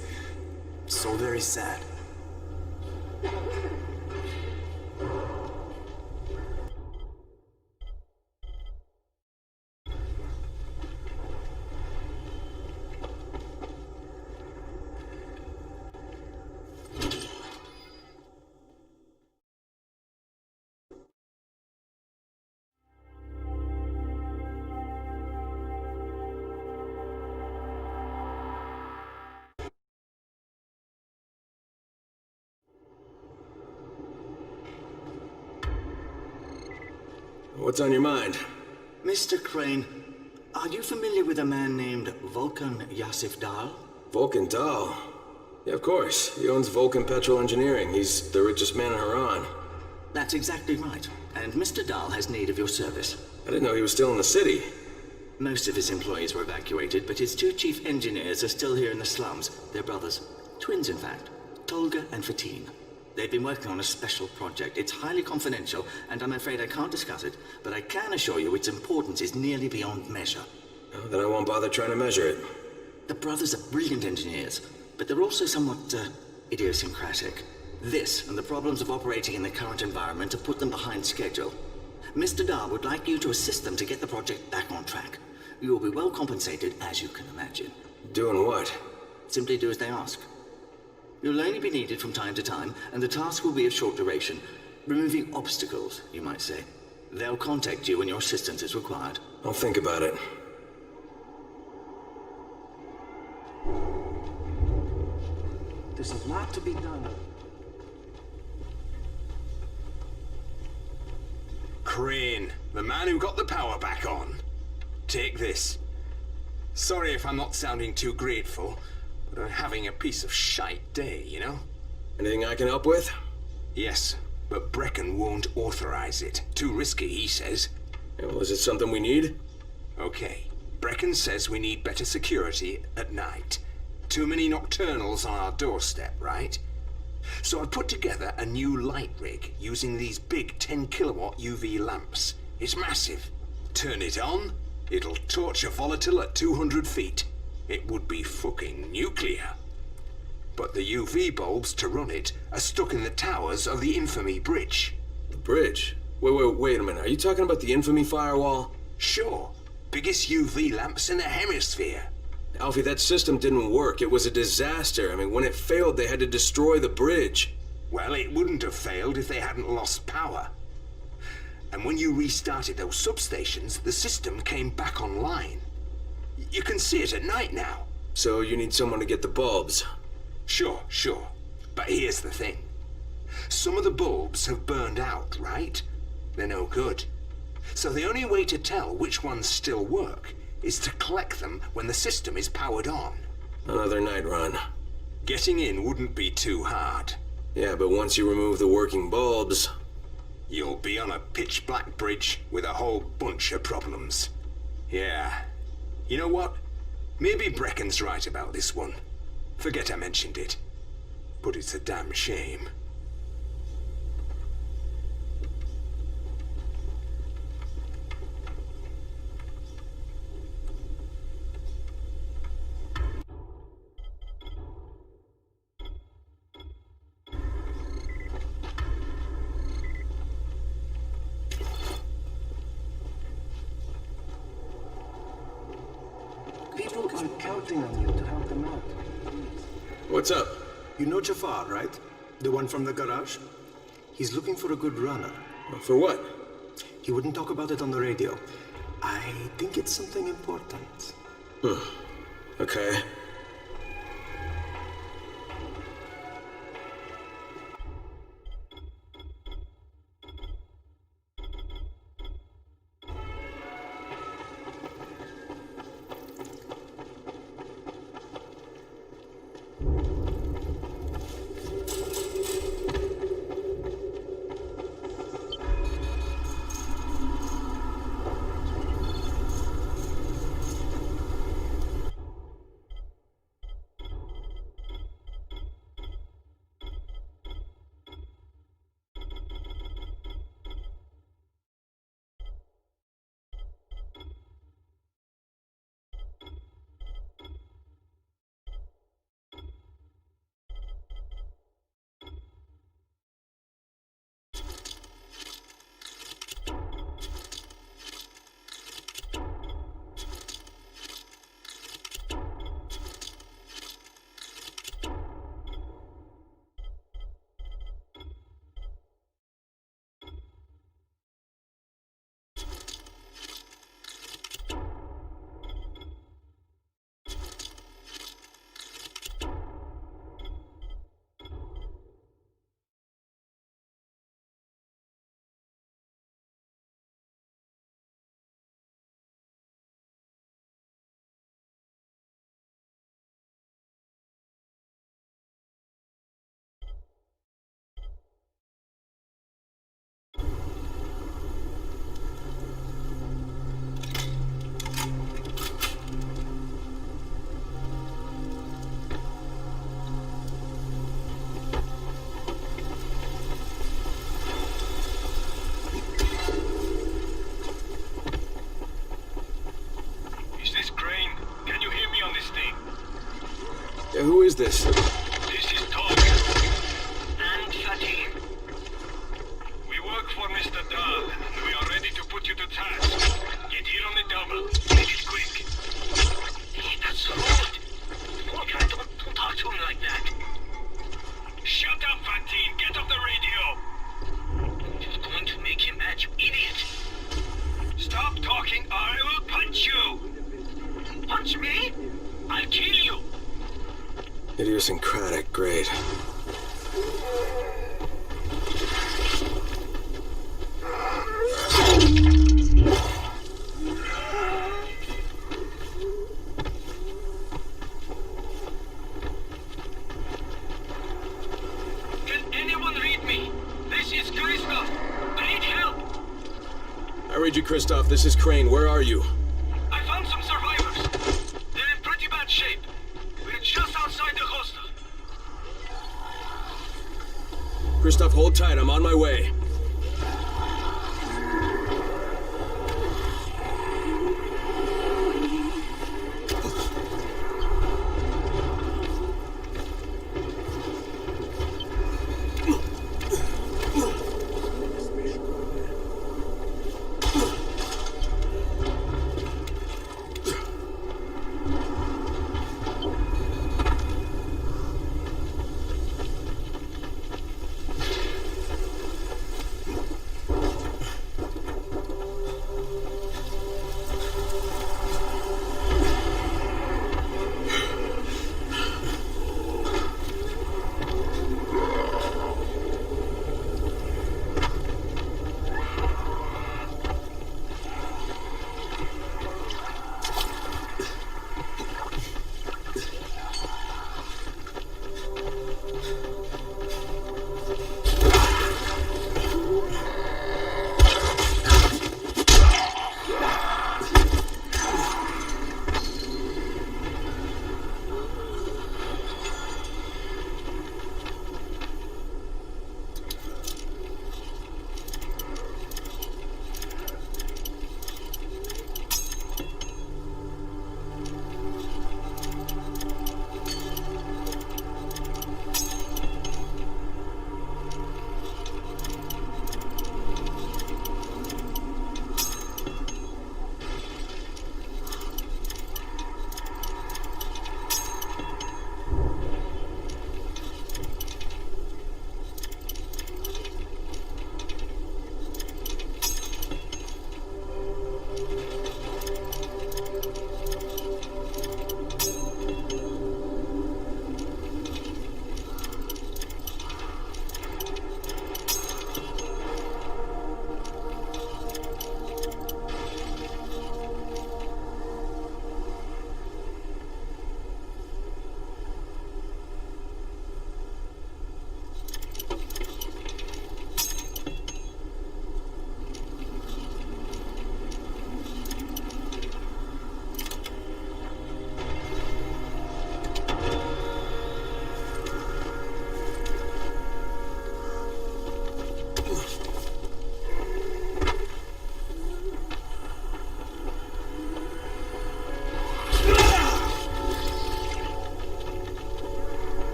so very sad. What's on your mind? Mr. Crane, are you familiar with a man named Vulcan Yasif Dahl? Vulcan Dahl? Yeah, of course. He owns Vulcan Petrol Engineering. He's the richest man in Haran. That's exactly right. And Mr. Dahl has need of your service. I didn't know he was still in the city. Most of his employees were evacuated, but his two chief engineers are still here in the slums. They're brothers. Twins, in fact. Tolga and Fatin. They've been working on a special project. It's highly confidential, and I'm afraid I can't discuss it, but I can assure you its importance is nearly beyond measure. Oh, then I won't bother trying to measure it. The brothers are brilliant engineers, but they're also somewhat idiosyncratic. This and the problems of operating in the current environment have put them behind schedule. Mr. Dahl would like you to assist them to get the project back on track. You will be well compensated, as you can imagine. Doing what? Simply do as they ask. You'll only be needed from time to time, and the task will be of short duration. Removing obstacles, you might say. They'll contact you when your assistance is required. I'll think about it. There's a lot to be done. Crane, the man who got the power back on. Take this. Sorry if I'm not sounding too grateful, but I'm having a piece of shite day, you know? Anything I can help with? Yes, but Brecken won't authorize it. Too risky, he says. Yeah, well, is it something we need? Okay. Brecken says we need better security at night. Too many nocturnals on our doorstep, right? So I put together a new light rig using these big 10-kilowatt UV lamps. It's massive. Turn it on, it'll torch a volatile at 200 feet. It would be fucking nuclear. But the UV bulbs to run it are stuck in the towers of the Infamy Bridge. The bridge? Wait a minute. Are you talking about the Infamy firewall? Sure. Biggest UV lamps in the hemisphere. Alfie, that system didn't work. It was a disaster. I mean, when it failed, they had to destroy the bridge. Well, it wouldn't have failed if they hadn't lost power. And when you restarted those substations, the system came back online. You can see it at night now. So you need someone to get the bulbs? Sure. But here's the thing. Some of the bulbs have burned out, right? They're no good. So the only way to tell which ones still work is to collect them when the system is powered on. Another night run. Getting in wouldn't be too hard. Yeah, but once you remove the working bulbs... You'll be on a pitch-black bridge with a whole bunch of problems. Yeah. You know what? Maybe Brecken's right about this one. Forget I mentioned it. But it's a damn shame. counting on you to help them out. What's up? You know Jafar, right? The one from the garage? He's looking for a good runner. For what? He wouldn't talk about it on the radio. I think it's something important. Okay. Who is this? This is Tog. And Fatin. We work for Mr. Dahl, and we are ready to put you to task. Get here on the double. Make it quick. Hey, that's rude. Look, don't talk to him like that. Shut up, Fatin. Get off the radio. You're going to make him mad, you idiot. Stop talking or I will punch you. Punch me? I'll kill you. Idiosyncratic, great. Can anyone read me? This is Christoph. I need help. I read you, Christoph. This is Crane. Where are you? I found some survivors. They're in pretty bad shape. We're just outside the hostel. Christoph, hold tight. I'm on my way.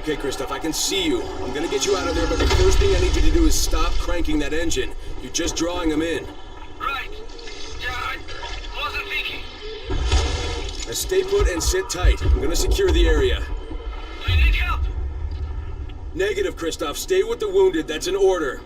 Okay, Kristoff, I can see you. I'm gonna get you out of there, but the first thing I need you to do is stop cranking that engine. You're just drawing them in. Right. Yeah, I wasn't thinking. Now stay put and sit tight. I'm gonna secure the area. Do you need help? Negative, Kristoff. Stay with the wounded. That's an order.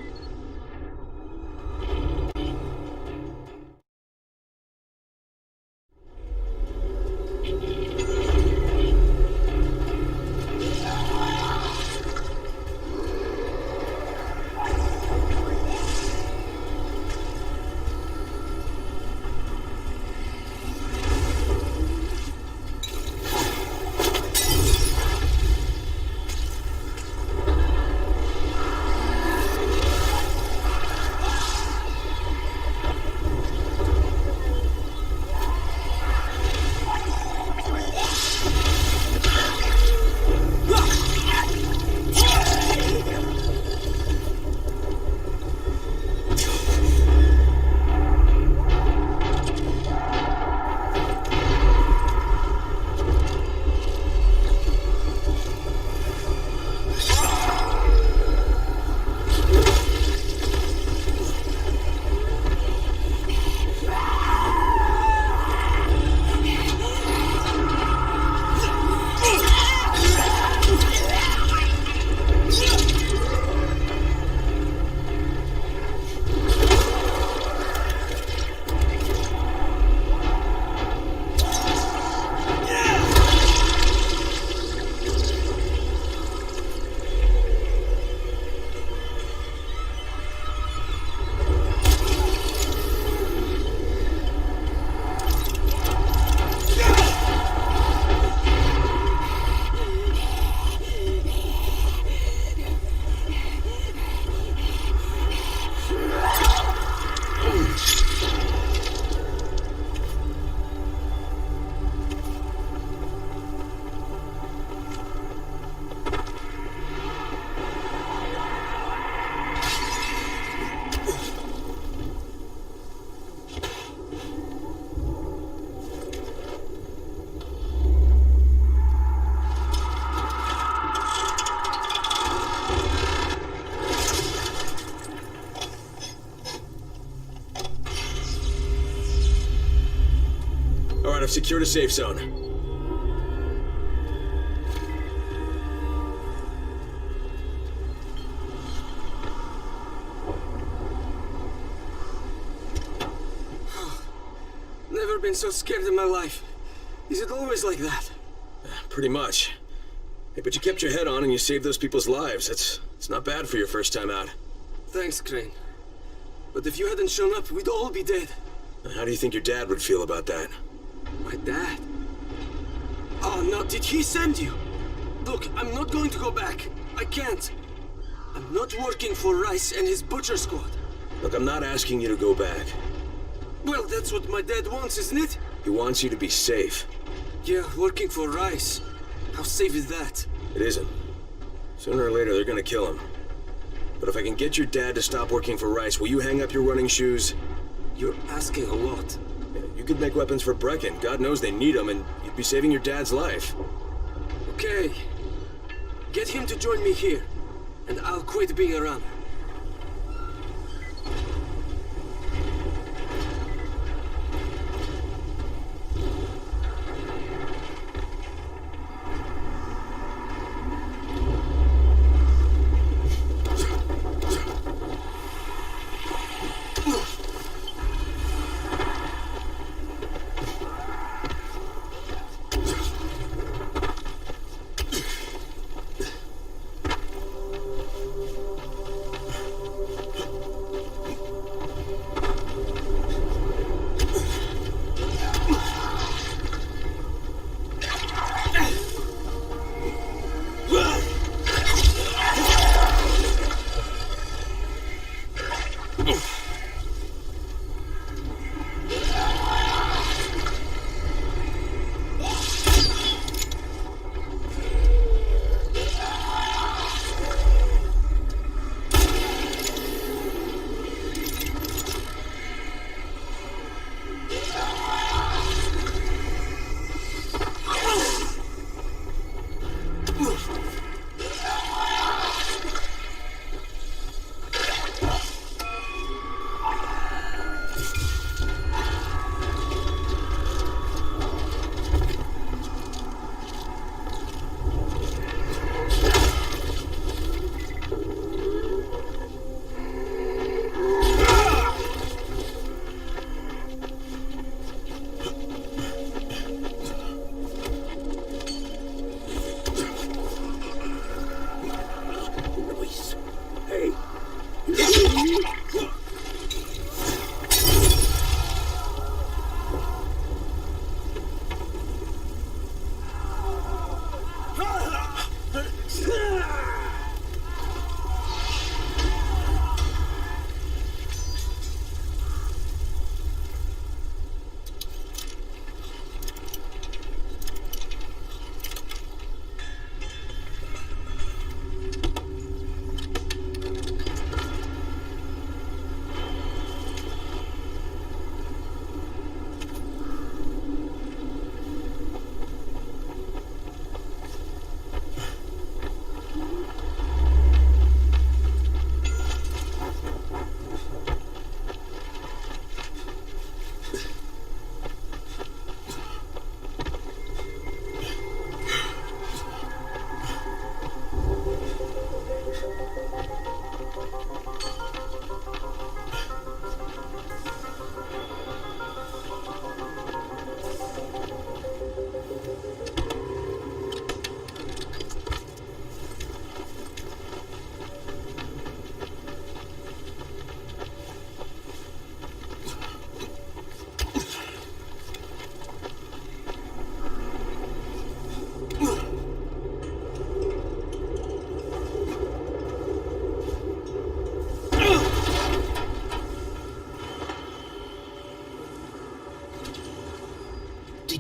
I've secured a safe zone. Never been so scared in my life. Is it always like that? Pretty much. Hey, but you kept your head on and you saved those people's lives. It's not bad for your first time out. Thanks, Crane. But if you hadn't shown up, we'd all be dead. How do you think your dad would feel about that? My dad? Oh, no, did he send you? Look, I'm not going to go back. I can't. I'm not working for Rice and his butcher squad. Look, I'm not asking you to go back. Well, that's what my dad wants, isn't it? He wants you to be safe. Yeah, working for Rice. How safe is that? It isn't. Sooner or later, they're gonna kill him. But if I can get your dad to stop working for Rice, will you hang up your running shoes? You're asking a lot. Yeah, you could make weapons for Brecken. God knows they need them, and you'd be saving your dad's life. Okay. Get him to join me here, and I'll quit being around.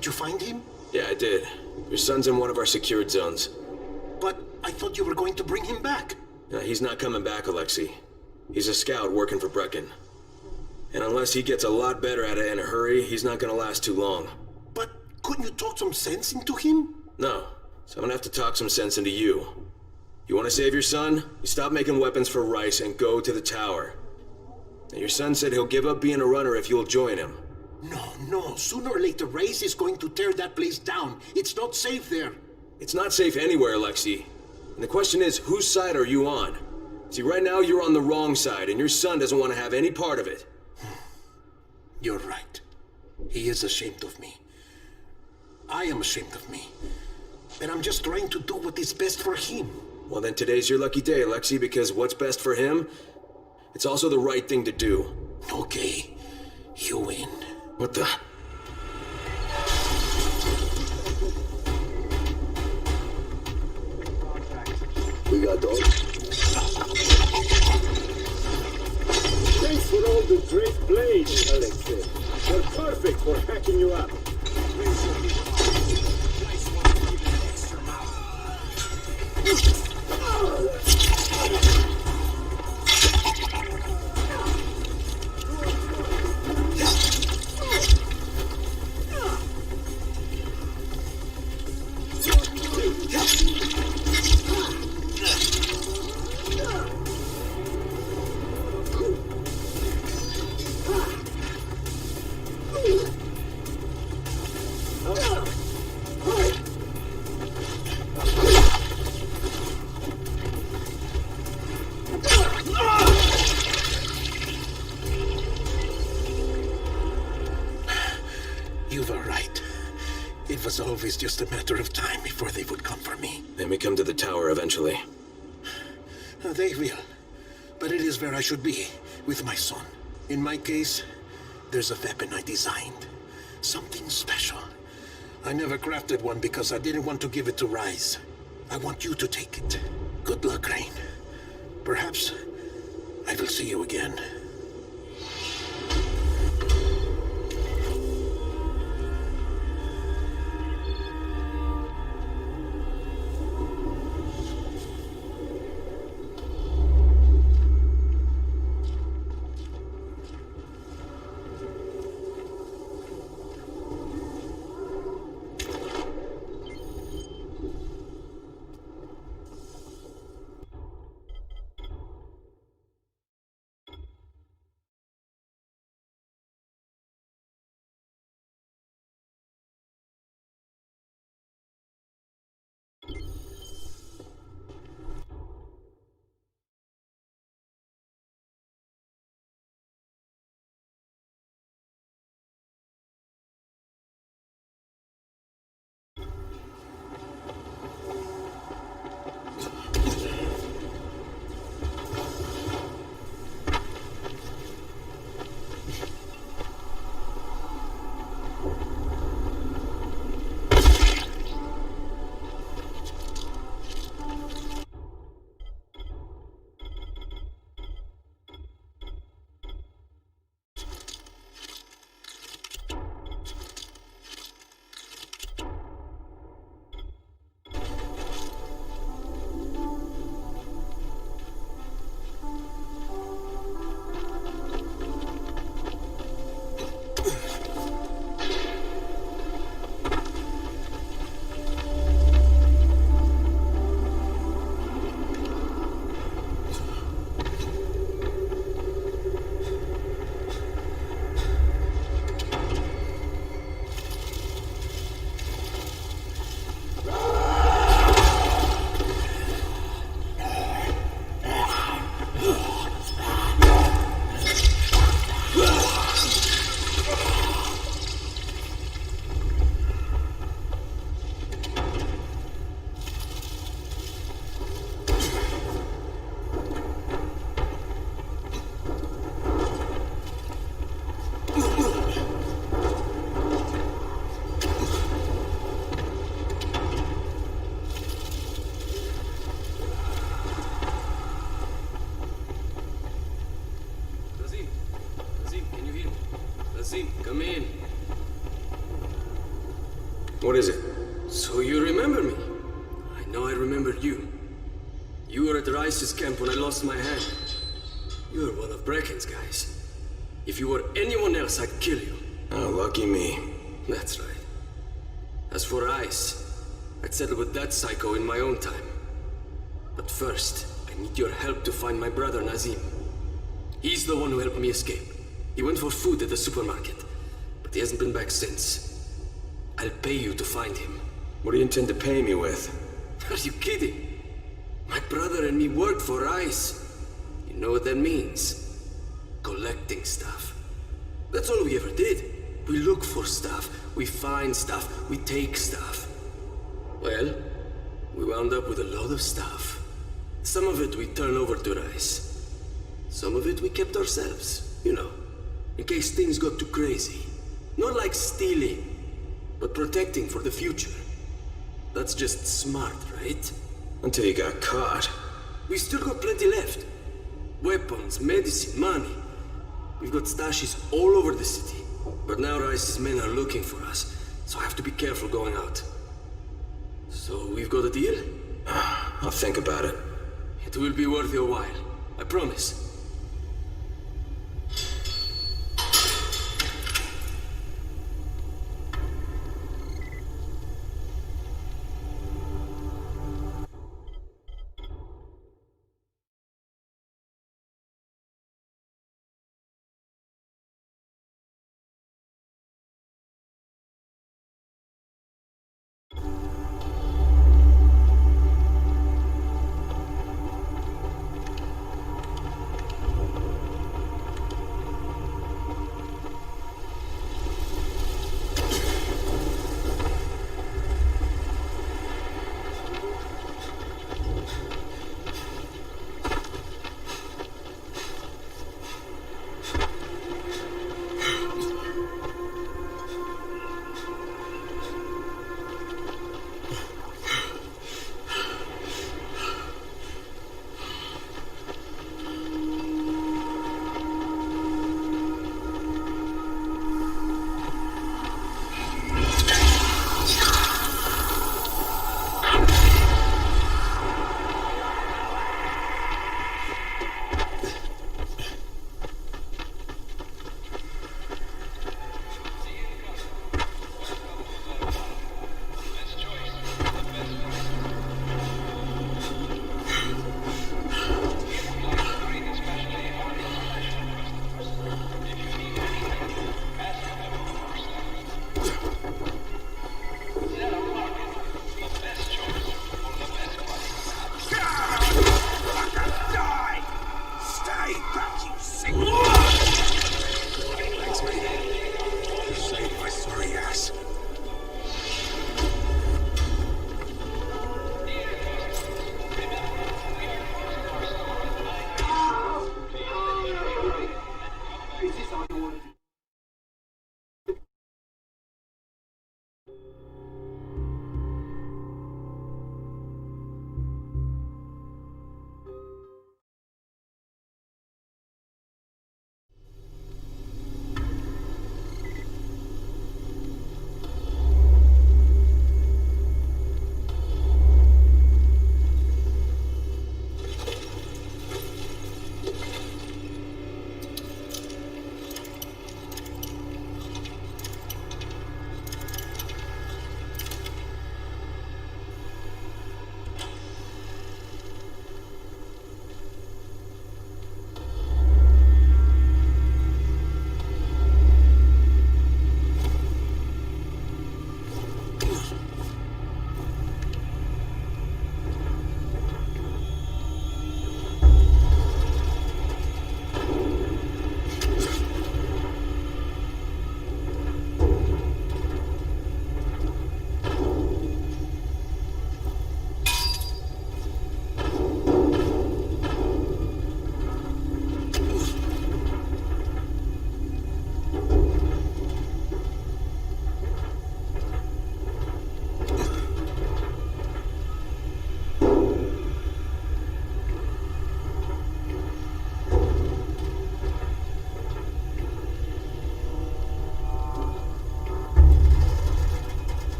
Did you find him? Yeah, I did. Your son's in one of our secured zones. But I thought you were going to bring him back. He's not coming back, Alexei. He's a scout working for Brecken. And unless he gets a lot better at it in a hurry, he's not gonna last too long. But couldn't you talk some sense into him? No. So I'm gonna have to talk some sense into you. You wanna save your son? You stop making weapons for Rice and go to the tower. And your son said he'll give up being a runner if you'll join him. No. Sooner or later, Rice is going to tear that place down. It's not safe there. It's not safe anywhere, Alexei. And the question is, whose side are you on? See, right now you're on the wrong side, and your son doesn't want to have any part of it. You're right. He is ashamed of me. I am ashamed of me. And I'm just trying to do what is best for him. Well, then today's your lucky day, Alexei, because what's best for him, it's also the right thing to do. Okay. You win. What the... We got dogs. Thanks for all the great plays, Alexei. They're perfect for hacking you up. You were right. It was always just a matter of time before they would come for me. They may come to the tower eventually. They will. But it is where I should be, with my son. In my case, there's a weapon I designed. Something special. I never crafted one because I didn't want to give it to Rise. I want you to take it. Good luck, Rain. Perhaps I will see you again. What is it? So you remember me? I know I remember you. You were at Rice's camp when I lost my hand. You were one of Brecken's guys. If you were anyone else, I'd kill you. Oh, lucky me. That's right. As for Rice, I'd settle with that psycho in my own time. But first, I need your help to find my brother Nazim. He's the one who helped me escape. He went for food at the supermarket, but he hasn't been back since. I'll pay you to find him. What do you intend to pay me with? Are you kidding? My brother and me worked for Rice. You know what that means? Collecting stuff. That's all we ever did. We look for stuff, we find stuff, we take stuff. Well, we wound up with a lot of stuff. Some of it we turned over to Rice. Some of it we kept ourselves, you know, in case things got too crazy. Not like stealing, but protecting for the future. That's just smart, right? Until you got caught. We still got plenty left. Weapons, medicine, money. We've got stashes all over the city. But now Rice's men are looking for us, so I have to be careful going out. So we've got a deal? I'll think about it. It will be worth your while. I promise.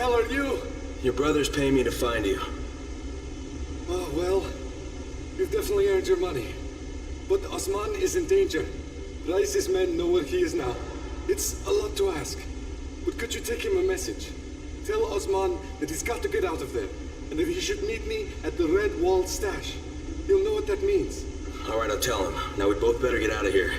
hell are you? Your brother's paying me to find you. Oh, well, you've definitely earned your money. But Osman is in danger. Rice's men know where he is now. It's a lot to ask. But could you take him a message? Tell Osman that he's got to get out of there. And that he should meet me at the Red Wall stash. He'll know what that means. All right, I'll tell him. Now we both better get out of here.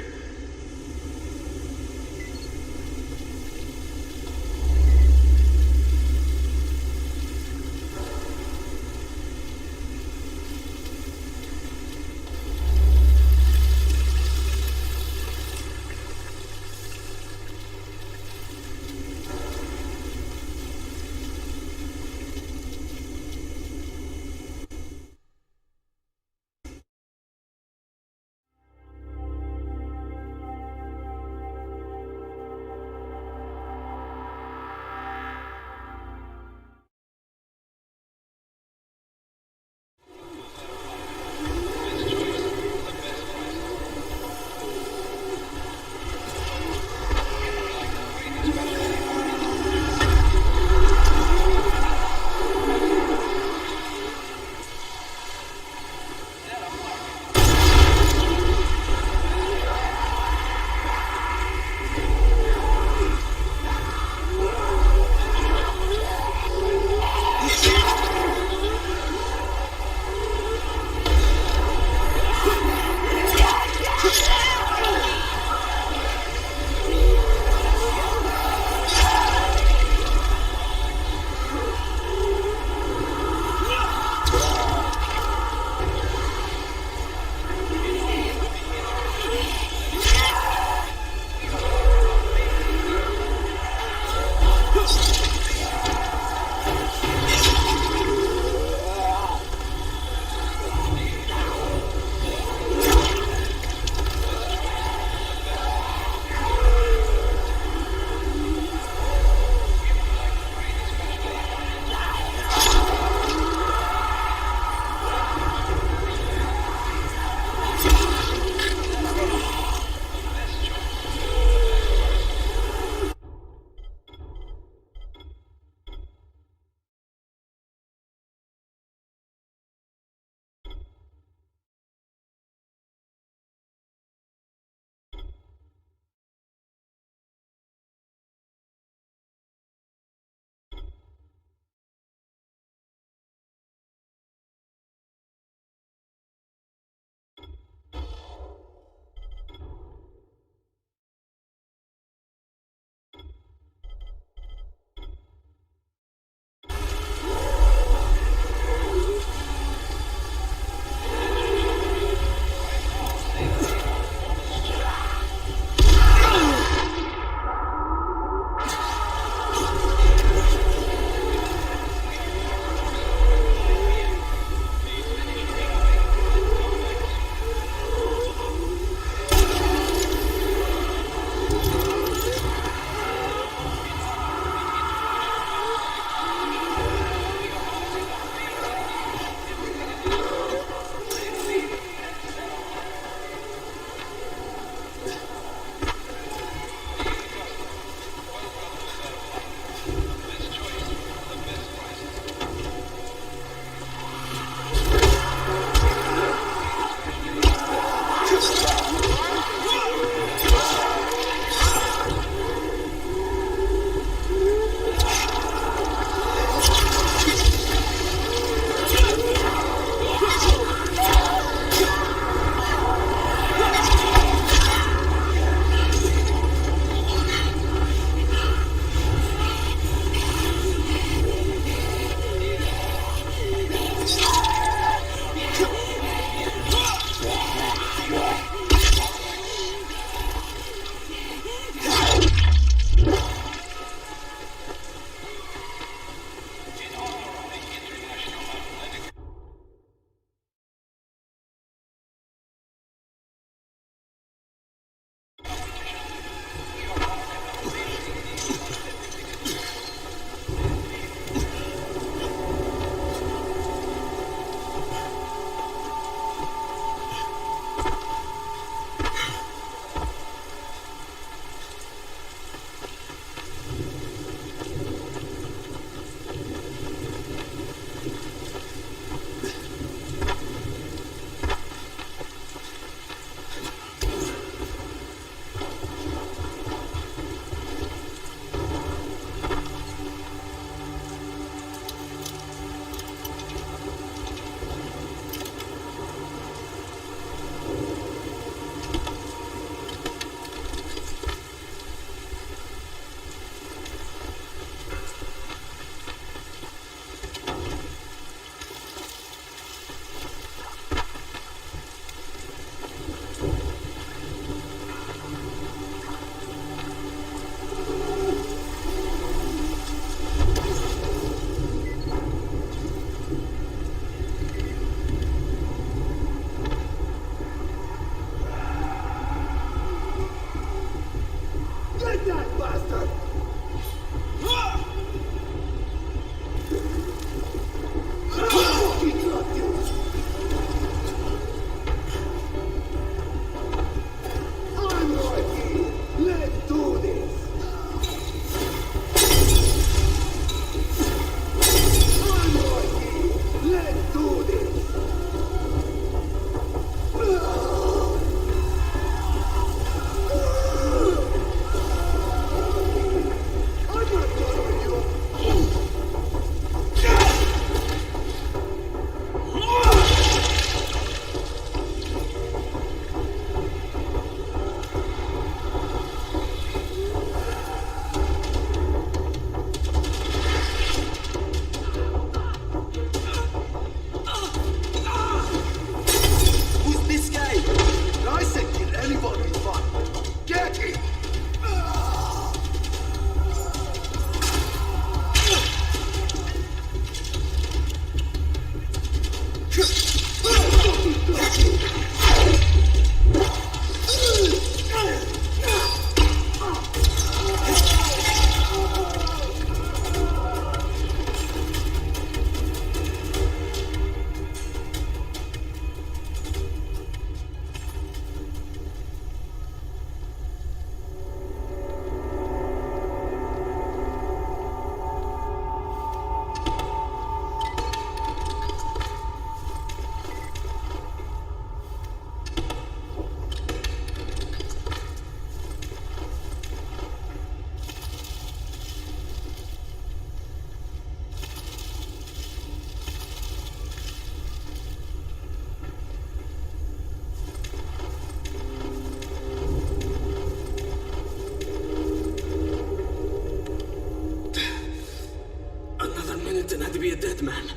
captain had to be a dead man.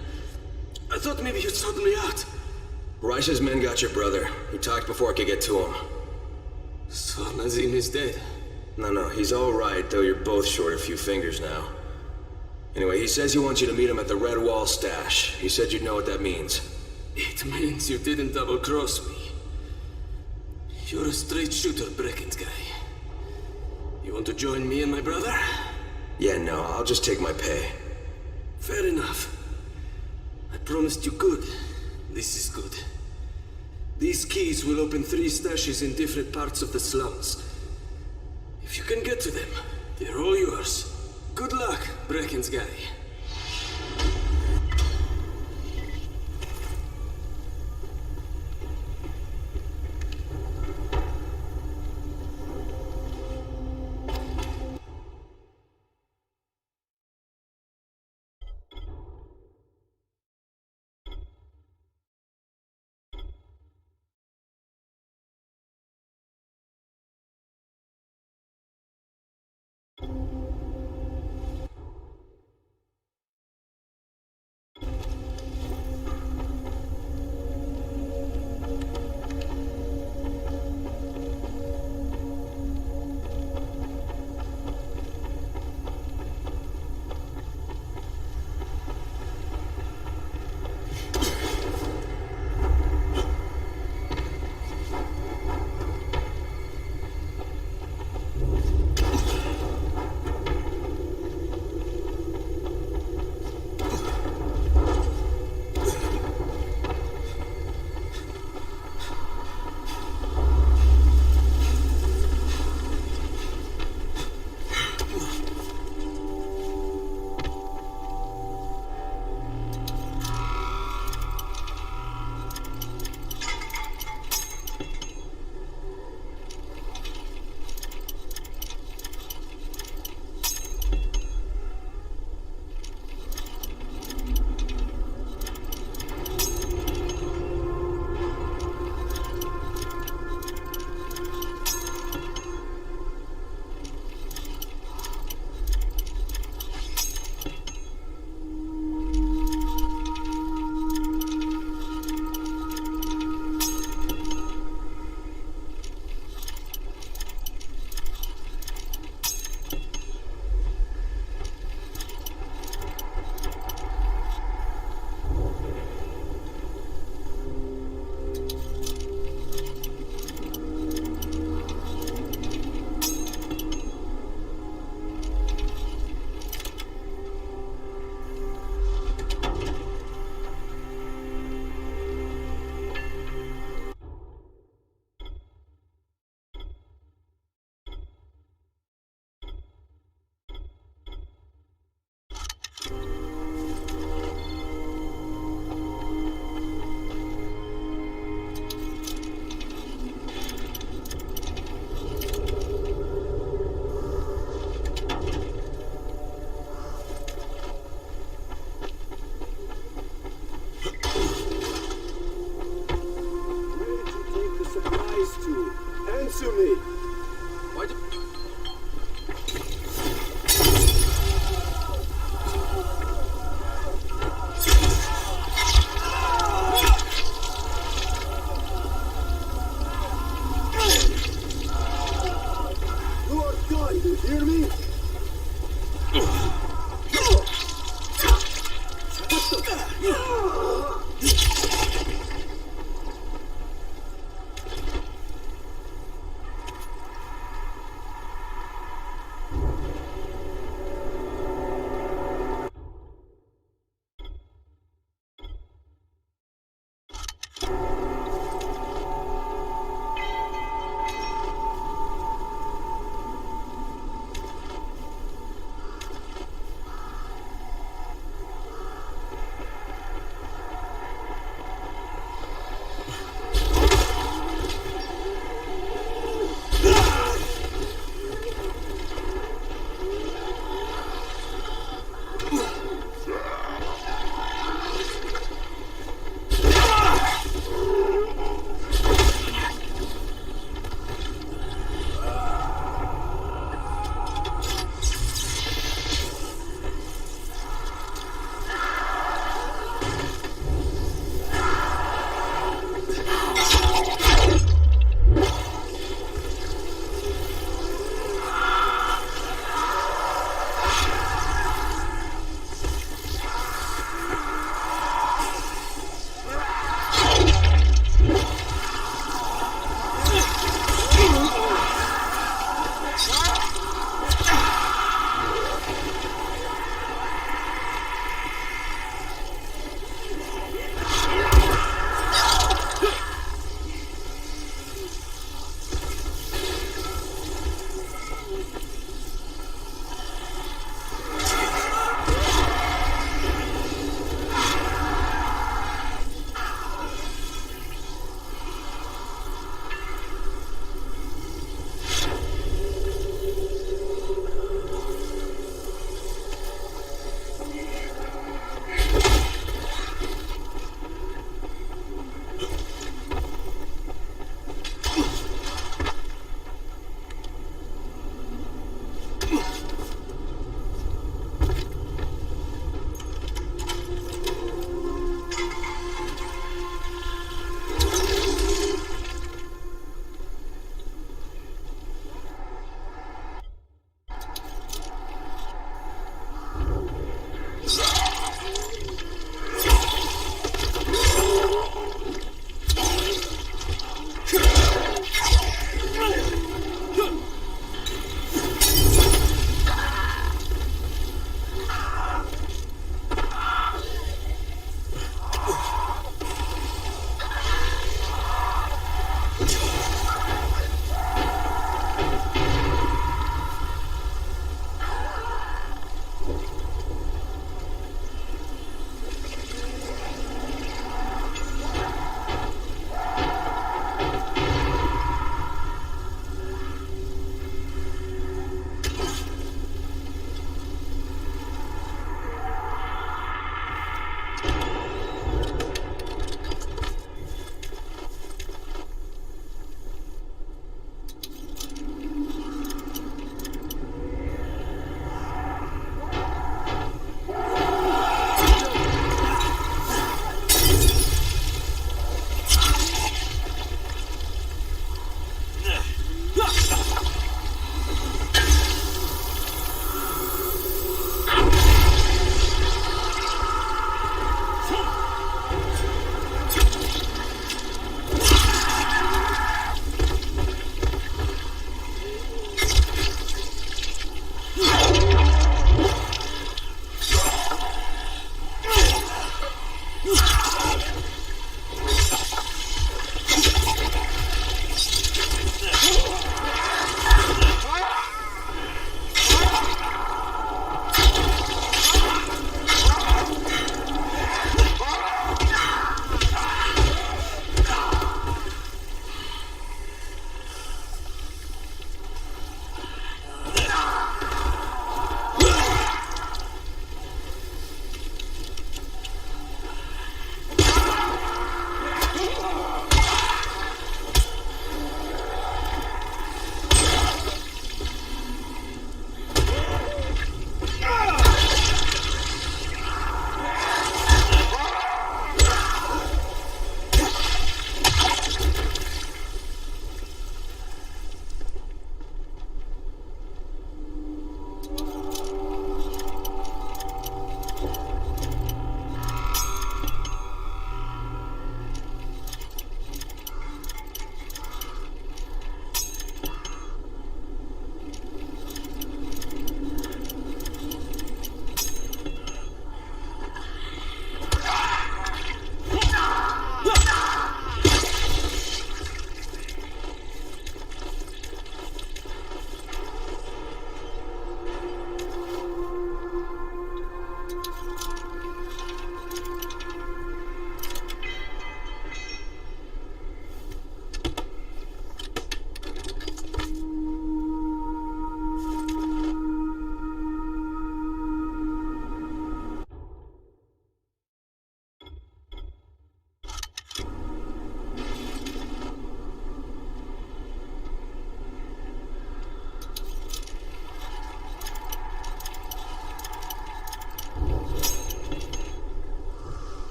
I thought maybe you'd sort me out. Rice's men got your brother. He talked before I could get to him. So Nazim is dead? No, he's all right, though you're both short a few fingers now. Anyway, he says he wants you to meet him at the Red Wall stash. He said you'd know what that means. It means you didn't double-cross me. You're a straight shooter, Brecken's guy. You want to join me and my brother? Yeah, no, I'll just take my pay. Fair enough. I promised you good. This is good. These keys will open 3 stashes in different parts of the slums. If you can get to them, they're all yours. Good luck, Brecken's guy.